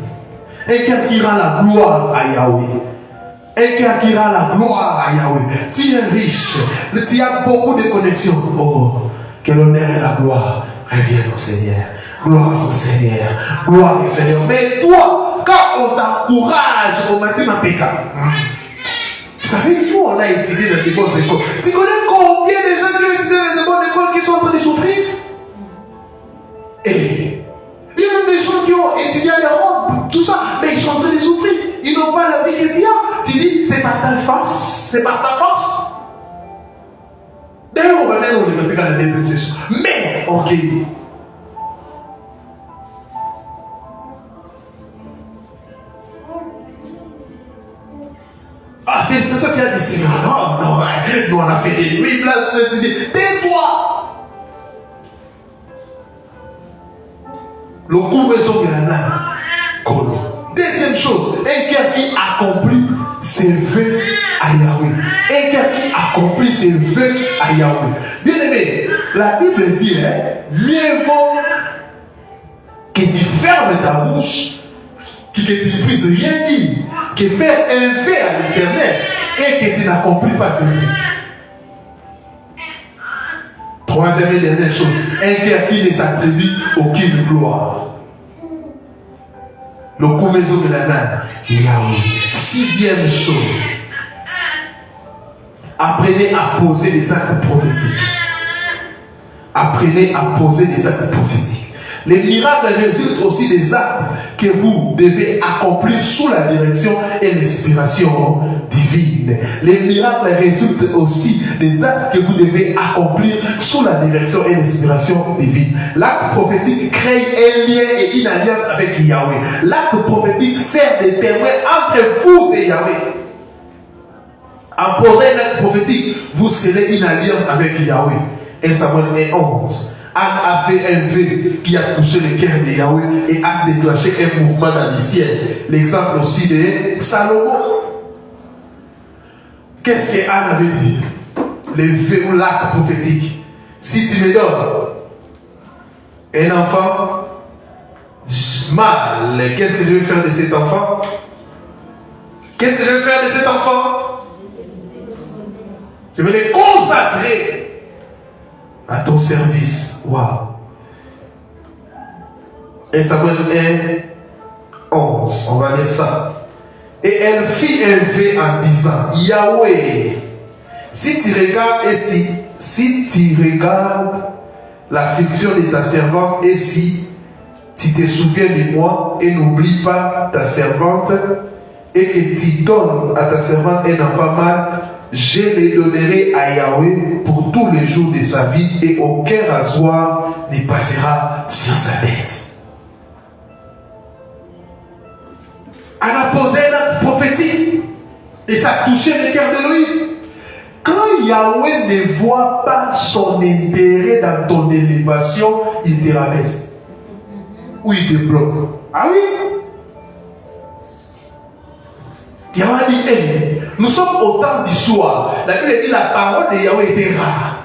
S2: Et cœur qui rend la gloire à Yahweh. Et cœur qui rend la gloire à Yahweh. Tu es riche. Tu as beaucoup de connexions. Oh, que l'honneur et la gloire reviennent au Seigneur. Gloire au Seigneur. Gloire au Seigneur. Mais toi, quand on t'encourage au matin à pécar, vous savez, nous on a étudié dans les bonnes écoles. Tu connais combien de gens qui ont étudié dans les bonnes écoles qui sont en train de souffrir? Et il y a même des gens qui ont étudié à l'Europe, tout ça, mais ils sont en train de souffrir. Ils n'ont pas la vie que tu as. Tu dis, c'est par ta force, c'est par ta force. D'ailleurs, on va même on ne dans la deuxième session. Mais, ok. Ah, félicitations, tu as dit Seigneur. Non, nous on a fait des nuits blanches. Tais-toi. Le coup maison de la nana. Deuxième chose, un cœur qui accomplit ses vœux à Yahweh. Un cœur qui accomplit ses vœux à Yahweh. Bien aimé, la Bible dit, mieux vaut que tu fermes ta bouche, que tu ne puisses rien dire, que faire un vœu à l'Éternel et que tu n'accomplis pas ses vœux. Troisième et dernière chose, un cœur qui ne s'attribue aucune gloire. Le coup maison de la nana, Yahweh. Sixième chose, apprenez à poser des actes prophétiques. Apprenez à poser des actes prophétiques. Les miracles résultent aussi des actes que vous devez accomplir sous la direction et l'inspiration divine. Les miracles résultent aussi des actes que vous devez accomplir sous la direction et l'inspiration divine. L'acte prophétique crée un lien et une alliance avec Yahweh. L'acte prophétique sert de témoin entre vous et Yahweh. En posant un acte prophétique, vous serez une alliance avec Yahweh. 1 Samuel 1:11. Anne a fait un vœu qui a touché le cœur de Yahweh et a déclenché un mouvement dans le ciel. L'exemple aussi de Salomon. Qu'est-ce que Anne avait dit? l'acte prophétique. Si tu me donnes un enfant mal, qu'est-ce que je vais faire de cet enfant? Qu'est-ce que je vais faire de cet enfant? Je vais les consacrer à ton service. Waouh! Et Samuel 1, 11, on va lire ça. Et elle fit un vœu en disant, Yahweh, si tu regardes et si tu regardes l'affliction de ta servante et si tu te souviens de moi et n'oublie pas ta servante et que tu donnes à ta servante un enfant mâle, je le donnerai à Yahweh pour tous les jours de sa vie et aucun rasoir ne passera sur sa tête. Elle a posé un acte prophétique et ça a touché le cœur d'Élohim. Quand Yahweh ne voit pas son intérêt dans ton élévation, il te rabaisse. Ou il te bloque. Ah oui? Yahweh dit, hey, nous sommes au temps du soir. La Bible dit la parole de Yahweh était rare.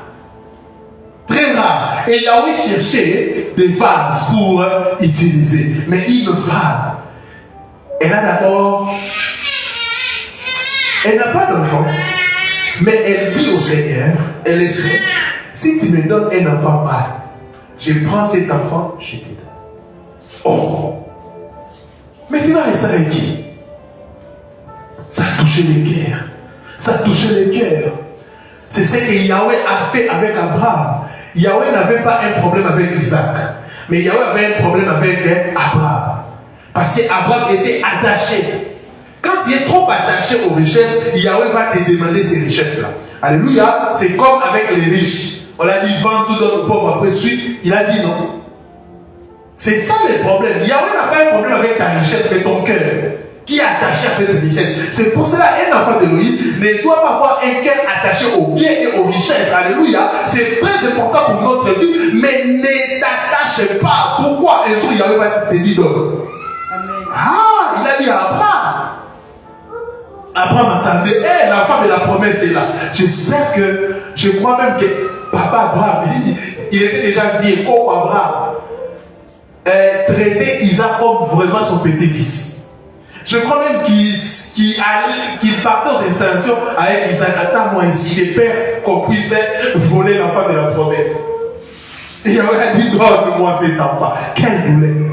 S2: Très rare. Et Yahweh cherchait des vases pour utiliser. Mais une femme, elle a d'abord, elle n'a pas d'enfant. Mais elle dit au Seigneur, elle est sûre, si tu me donnes un enfant mâle, je prends cet enfant, je te donne. Oh! Mais tu vas rester avec qui? Ça a touché les cœurs. Ça a touché les cœurs. C'est ce que Yahweh a fait avec Abraham. Yahweh n'avait pas un problème avec Isaac. Mais Yahweh avait un problème avec Abraham. Parce qu'Abraham était attaché. Quand tu es trop attaché aux richesses, Yahweh va te demander ces richesses-là. Alléluia. C'est comme avec les riches. On l'a dit, vends tout, donne aux pauvres, après suite. Il a dit non. C'est ça le problème. Yahweh n'a pas un problème avec ta richesse, mais ton cœur qui est attaché à cette richesse. C'est pour cela qu'un enfant d'Élohim ne doit pas avoir un cœur attaché aux biens et aux richesses. Alléluia. C'est très important pour notre vie, mais ne t'attache pas. Pourquoi un jour Yahweh va te dire donne? Ah, il a dit à Abraham. Abraham attendait, hey, la femme de la promesse est là. J'espère que, je crois même que papa Abraham, il était déjà vieux, comme Abraham. Traiter Isaac comme vraiment son petit-fils. Je crois même qu'il partait aux installations avec Isaac. Attends-moi ici, les pères qu'on puisse voler l'enfant de la promesse. Et il a dit, donne-moi cet enfant. Quelle douleur.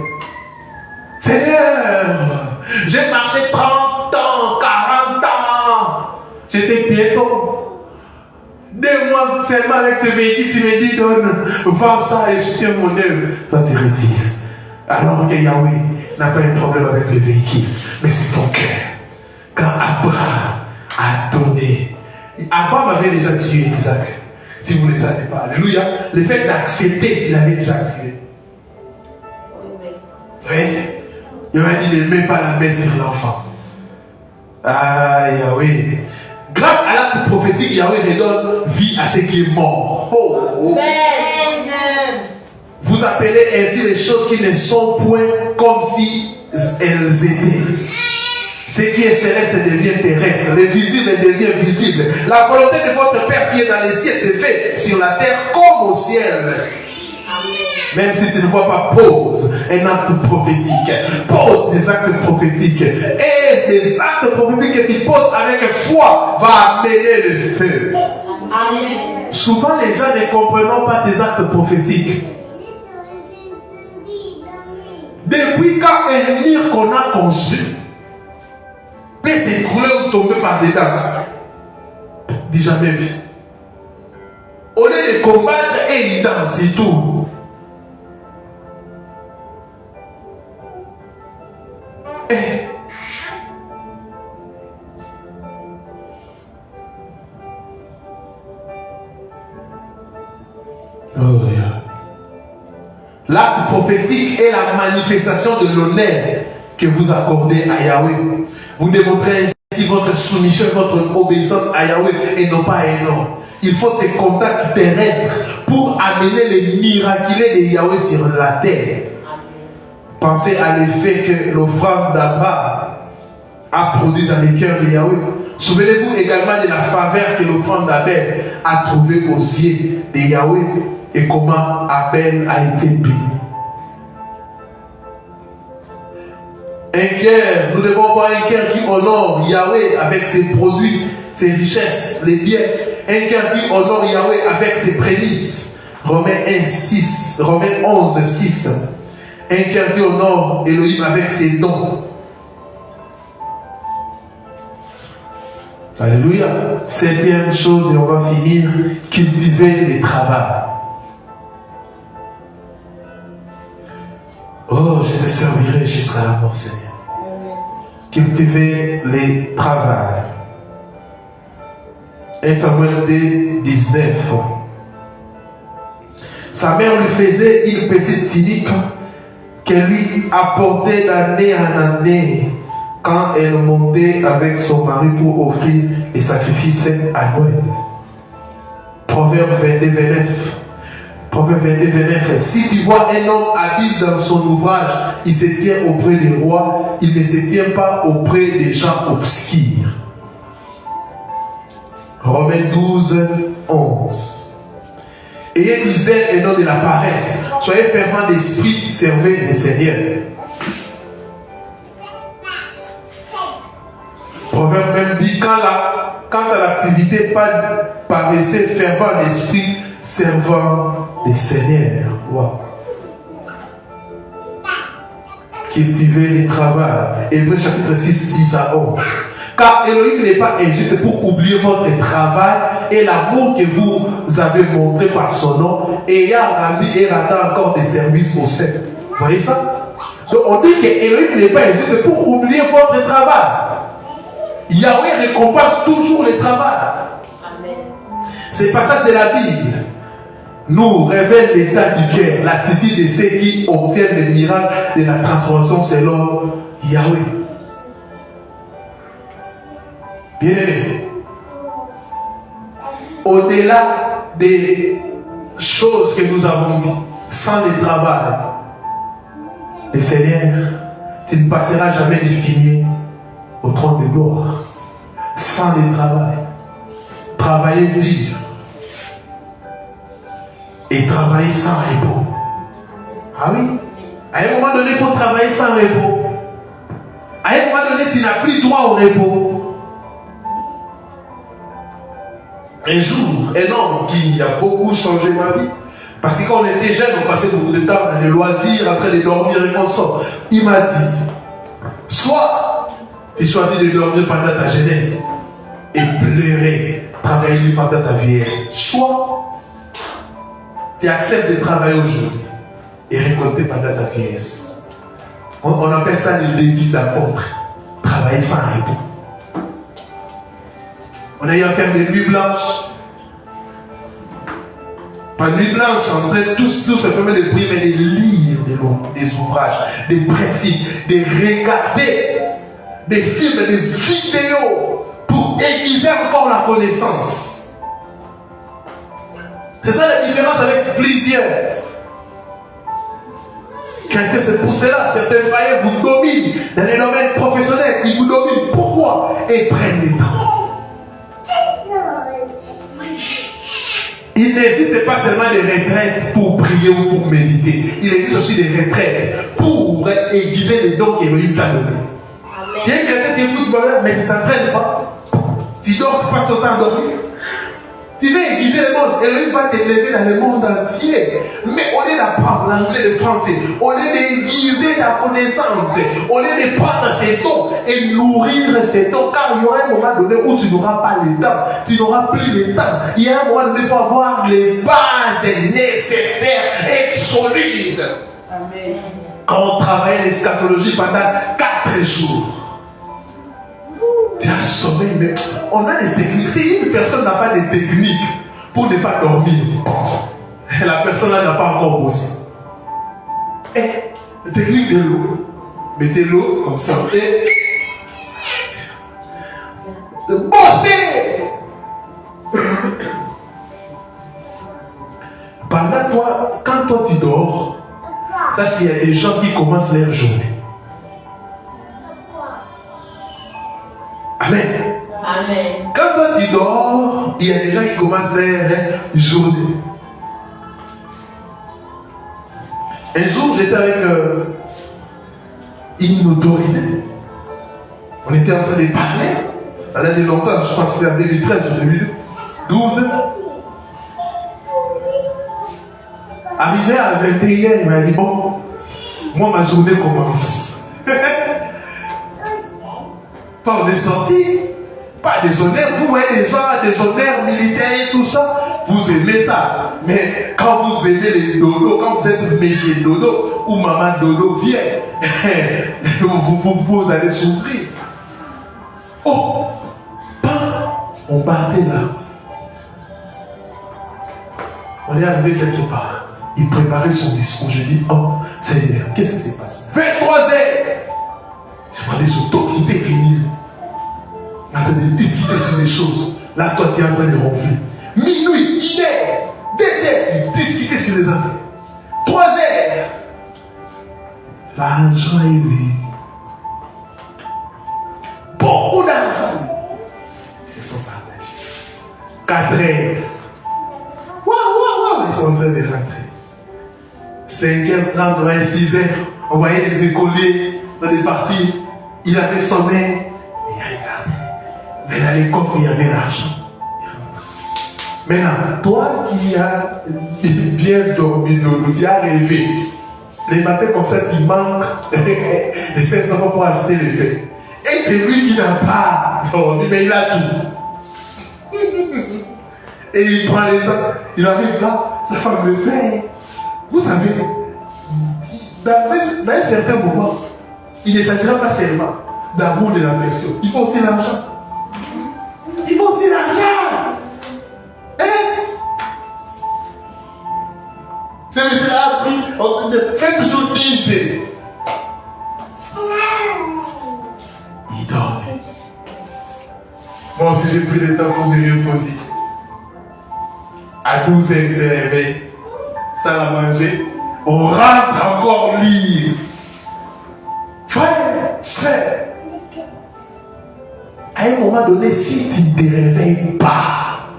S2: Seigneur, j'ai marché 30 ans, 40 ans. J'étais piéton. 2 mois seulement avec ce véhicule, tu me dis, donne, vends ça et soutiens mon œuvre. Toi, tu refuses. Alors que Yahweh n'a pas un problème avec le véhicule, mais c'est ton cœur. Quand Abraham a donné, Abraham avait déjà tué Isaac. Si vous ne le savez pas, alléluia. Le fait d'accepter, il avait déjà tué. Oui. Il m'a dit, ne mets pas la main sur l'enfant. Ah, Yahweh. Grâce à l'acte prophétique, Yahweh redonne vie à ce qui est mort. Oh, oh. Vous appelez ainsi les choses qui ne sont point comme si elles étaient. Ce qui est céleste devient terrestre, le visible devient visible. La volonté de votre Père qui est dans les cieux s'est faite sur la terre comme au ciel. Même si tu ne vois pas, pose un acte prophétique. Pose des actes prophétiques. Et des actes prophétiques que tu poses avec foi va amener le feu. Amen. Souvent les gens ne comprennent pas tes actes prophétiques. Depuis quand un mur qu'on a conçu peut s'écrouler ou tomber par des danses, dis jamais vu. Au lieu de combattre, et il danse et tout. Oh, yeah. L'acte prophétique est la manifestation de l'honneur que vous accordez à Yahweh. Vous démontrez ainsi votre soumission, votre obéissance à Yahweh et non pas à un homme. Il faut ces contacts terrestres pour amener les miraculés de Yahweh sur la terre. Pensez à l'effet que l'offrande d'Abraham a produit dans les cœurs de Yahweh. Souvenez-vous également de la faveur que l'offrande d'Abel a trouvée aux yeux de Yahweh et comment Abel a été béni. Un cœur, nous devons avoir un cœur qui honore Yahweh avec ses produits, ses richesses, les biens. Un cœur qui honore Yahweh avec ses prémices. Romains 11, 6. Un cœur qui honore Elohim avec ses dons. Alléluia. Septième chose, et on va finir, cultiver le travail. Oh, je te servirai jusqu'à la mort, Seigneur. Cultiver le travail. 1 Samuel 2, 19. Sa mère lui faisait une petite cynique qu'elle lui apportait d'année en année quand elle montait avec son mari pour offrir les sacrifices à Noël. Proverbe 22, 29. Proverbe 22, 29. Si tu vois un homme habile dans son ouvrage, il se tient auprès des rois, il ne se tient pas auprès des gens obscurs. Romains 12, 11. Ayez misère et non de la paresse. Soyez fervents d'esprit, servez le Seigneur. Proverbe même dit, quant à l'activité, pas paresseux, fervent d'esprit, servant le Seigneur. Wow. Cultiver le travail. Hébreux chapitre 6, 10 à 11. Car Elohim n'est pas injuste pour oublier votre travail et l'amour que vous avez montré par son nom, ayant rendu et rendant encore des services au sein. Vous voyez ça? Donc on dit que Elohim n'est pas injuste pour oublier votre travail. Yahweh récompense toujours le travail. Ces passages de la Bible nous révèlent l'état du cœur, l'attitude de ceux qui obtiennent le miracle de la transformation selon Yahweh. Bien-aimé, au-delà des choses que nous avons dit, sans le travail, le Seigneur, tu ne passeras jamais les fumier au trône de gloire. Sans le travail, travailler dur et travailler sans repos. Ah oui, à un moment donné, il faut travailler sans repos. À un moment donné, tu n'as plus droit au repos. Un jour, un homme qui a beaucoup changé ma vie, parce que quand on était jeune, on passait beaucoup de temps dans les loisirs, en train de dormir et qu'on sort. Il m'a dit, soit tu choisis de dormir pendant ta jeunesse et pleurer, travailler pendant ta vieillesse, soit tu acceptes de travailler aujourd'hui et récolter pendant ta vieillesse. On appelle ça les devises d'apôtre, travailler sans repos. On a eu à faire des nuits blanches. Pas nuit blanche, on train tout simplement de prier, mais de lire des ouvrages, des principes, de regarder des films, des vidéos pour aiguiser encore la connaissance. C'est ça la différence avec plusieurs. C'est pour cela, certains païens vous dominent dans les domaines professionnels, ils vous dominent. Pourquoi? Et prennent le temps. Il n'existe pas seulement des retraites pour prier ou pour méditer. Il existe aussi des retraites pour aiguiser les dons qu'Elohim t'a donné. Tu es chrétien, tu es footballeur, mais tu ne t'entraînes pas. Tu dors, tu passes ton temps à dormir. Tu veux aiguiser le monde. Elohim va t'élever dans le monde entier. Mais au lieu d'apprendre l'anglais et le français, au lieu d'aiguiser ta connaissance, au lieu de prendre ces dons et nourrir ces dons, car il y aura un moment donné où tu n'auras pas le temps, tu n'auras plus le temps. Il y a un moment donné où il faut avoir les bases nécessaires et solides. Amen. Quand on travaille l'eschatologie pendant 4 jours, tu as sommeil, mais on a des techniques. Si une personne n'a pas de techniques pour ne pas dormir, la personne n'a pas encore bossé. La technique de l'eau. Mettez l'eau comme ça. Et bosser. Pendant toi, quand toi tu dors, sache qu'il y a des gens qui commencent leur journée. Amen.
S3: Amen.
S2: Quand toi tu dors, il y a des gens qui commencent leur journée. Un jour, j'étais avec une autorité. On était en train de parler. Ça date de longtemps, je crois que c'est en 2013 ou 2012. Arrivé à 21h, il m'a dit, bon, moi ma journée commence. Pas on est sorti, pas des honneurs. Vous voyez les gens, des honneurs militaires et tout ça, vous aimez ça. Mais quand vous aimez les dodos, quand vous êtes monsieur dodo ou maman dodo vient, vous allez souffrir. Oh, on partait là. On est arrivé quelque part. Il préparait son discours. Je dis, oh, Seigneur, qu'est-ce qui se passe? 23h. Je vois des autorités venir. En train de discuter sur les choses. Là, toi, tu es en train de ronfler. Minuit, 1h, 2h, discuter sur les affaires. 3h. L'argent est venu. Beaucoup d'argent. C'est son partage. 4h. Waouh, ils sont en train de rentrer. 5h30, 6h, on voyait les écoliers dans des parties. Il avait sonné. Il regardait. Mais dans les coffres, il y avait l'argent. Maintenant, toi qui as bien dormi, tu as rêvé. Les matins comme ça, tu manques les 500 francs pour acheter les faits. Et c'est lui qui n'a pas dormi, mais il a tout. Et il prend les temps. Il arrive là, sa femme le sait. Vous savez, dans un certain moment, il ne s'agira pas seulement d'amour de l'affection. Il faut aussi l'argent. Il faut aussi l'argent. C'est monsieur a appris, faites toujours 10. Il dort. Moi aussi j'ai pris le temps pour me reposer. À 12h, il s'est réveillé. Ça l'a mangé. On rentre encore lire. Frère, sœur. À un moment donné, si tu ne te réveilles pas,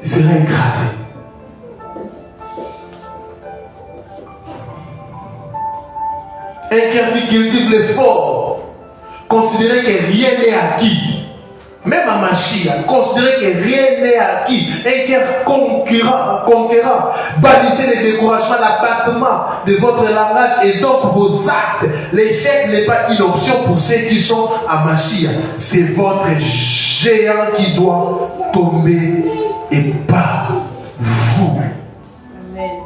S2: tu seras écrasé. Un cœur qui cultive l'effort, considérer que rien n'est acquis. Même à Machia, considérez que rien n'est acquis. Un cœur conquérant, bannissez les découragements, l'abattement de votre langage et donc vos actes. L'échec n'est pas une option pour ceux qui sont à Machia. C'est votre géant qui doit tomber et pas vous.
S3: Amen.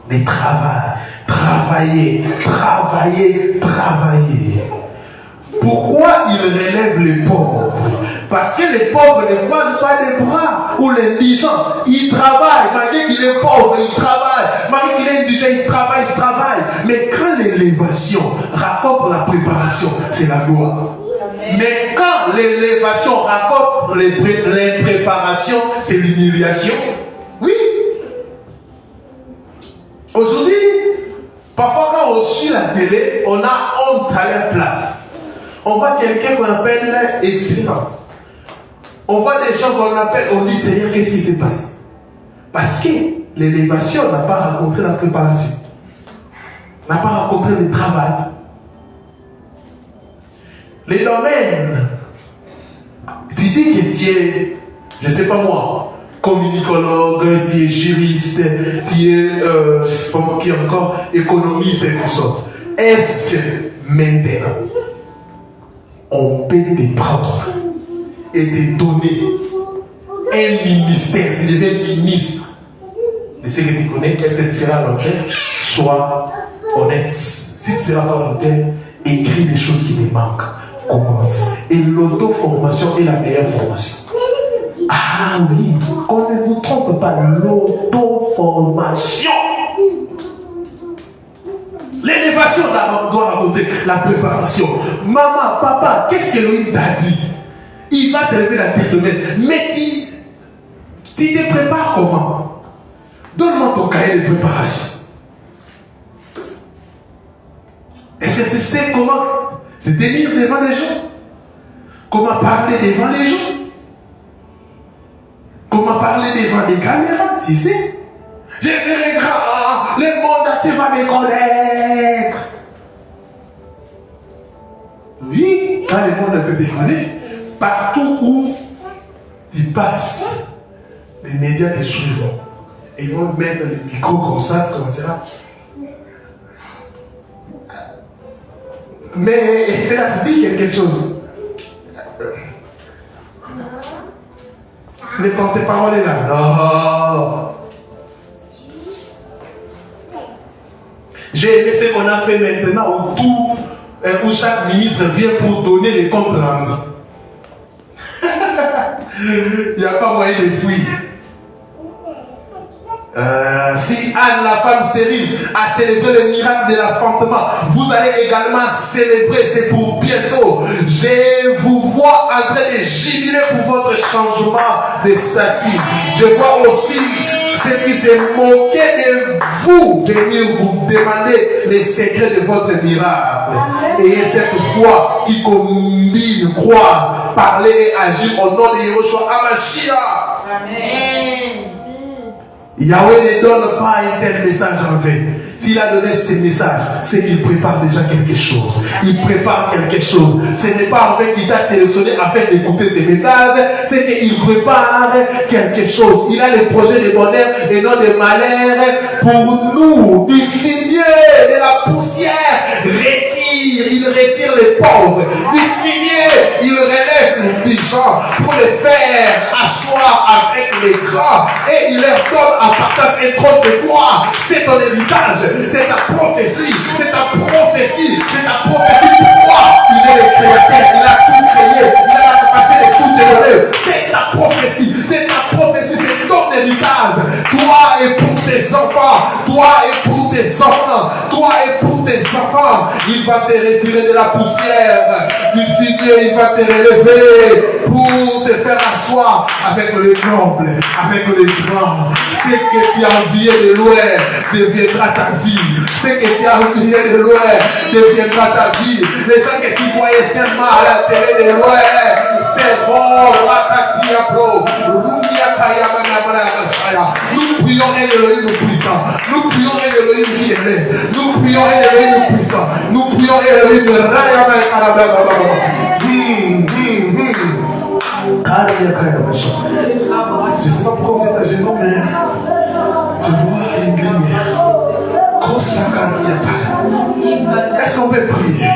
S2: Mais travaillez. Pourquoi il relève les pauvres? Parce que les pauvres ne croisent pas les bras ou les indigents. Ils travaillent. Malgré qu'il est pauvre, il travaille. Malgré qu'il est indigent, il travaille. Mais quand l'élévation raconte la préparation, c'est la gloire. Mais quand l'élévation raconte les préparations, c'est l'humiliation. Oui. Aujourd'hui, parfois quand on suit la télé, on a honte à leur place. On voit quelqu'un qu'on appelle excellence. On voit des gens qu'on appelle, on dit Seigneur, qu'est-ce qui s'est passé? Parce que l'élévation n'a pas rencontré la préparation, n'a pas rencontré le travail. Les domaines, tu dis que tu es, je ne sais pas moi, communicologue, tu es juriste, tu es, je ne sais pas moi qui encore, économiste et tout ça. Est-ce que maintenant, on peut te prendre et te donner un ministère, tu deviens ministre de ce que tu connais, est-ce que tu seras volontaire? Sois honnête. Si tu seras pas volontaire, écris les choses qui te manquent. Commence. Et l'auto-formation est la meilleure formation. Ah oui, qu'on ne vous trompe pas, l'auto-formation. L'élévation doit raconter la préparation. Maman, papa, qu'est-ce que Elohim t'a dit? Il va te lever la tête de main. Mais tu te prépares comment? Donne-moi ton cahier de préparation. Est-ce que tu sais comment se tenir devant les gens? Comment parler devant les gens? Comment parler devant des caméras? Tu sais? Je serai grand, le monde entier va me connaître. Oui, quand le monde entier te connaît, partout où tu passes, les médias te suivent. Ils vont mettre les micros comme ça. Mais cela se dit quelque chose. Les porte-paroles est là. Non. J'ai aimé ce qu'on a fait maintenant où chaque ministre vient pour donner les comptes rendus. Il n'y a pas moyen de fuir. Si Anne, la femme stérile, a célébré le miracle de l'enfantement, vous allez également célébrer. C'est pour bientôt. Je vous vois en train de jubiler pour votre changement de statut. Je vois aussi ceux qui se moquaient de vous venir vous demander les secrets de votre miracle. Et cette foi qui combine croire, parler et agir au nom de Yahushua HaMashiach.
S3: Amen.
S2: Yahweh ne donne pas un tel message en vain. S'il a donné ce message, c'est qu'il prépare déjà quelque chose. Il prépare quelque chose. Ce n'est pas en vain qu'il t'a sélectionné afin d'écouter ces messages, c'est qu'il prépare quelque chose. Il a les projets de bonheur et non de malheur pour nous. Du fumier, de la poussière, il retire les pauvres. Du fumier, il relève les pigeons pour les faire asseoir avec les grands. Et il leur donne en partage un trône de gloire. C'est ton héritage. C'est ta prophétie, c'est ta prophétie, c'est ta prophétie. Pourquoi? Il est le créateur, il a tout créé, il a la capacité de tout dévoiler. C'est ta prophétie, c'est ton héritage. Toi et pour tes enfants, toi et pour tes enfants, toi et pour tes enfants. Il va te retirer de la poussière, du fumier, il va te relever pour te faire asseoir avec les nobles, avec les grands. Ce que tu as envié de loin deviendra ta vie. Ce que tu as oublié de loin deviendra ta vie. Les gens que tu voyais seulement à la télé de loin, c'est bon. Nous prions un Elohim puissant. Nous prions un Elohim qui est né. Nous prions un Elohim puissant. Nous prions un Elohim de je ne sais pas pourquoi vous êtes à genoux, mais je vois une lumière. Est-ce qu'on peut prier?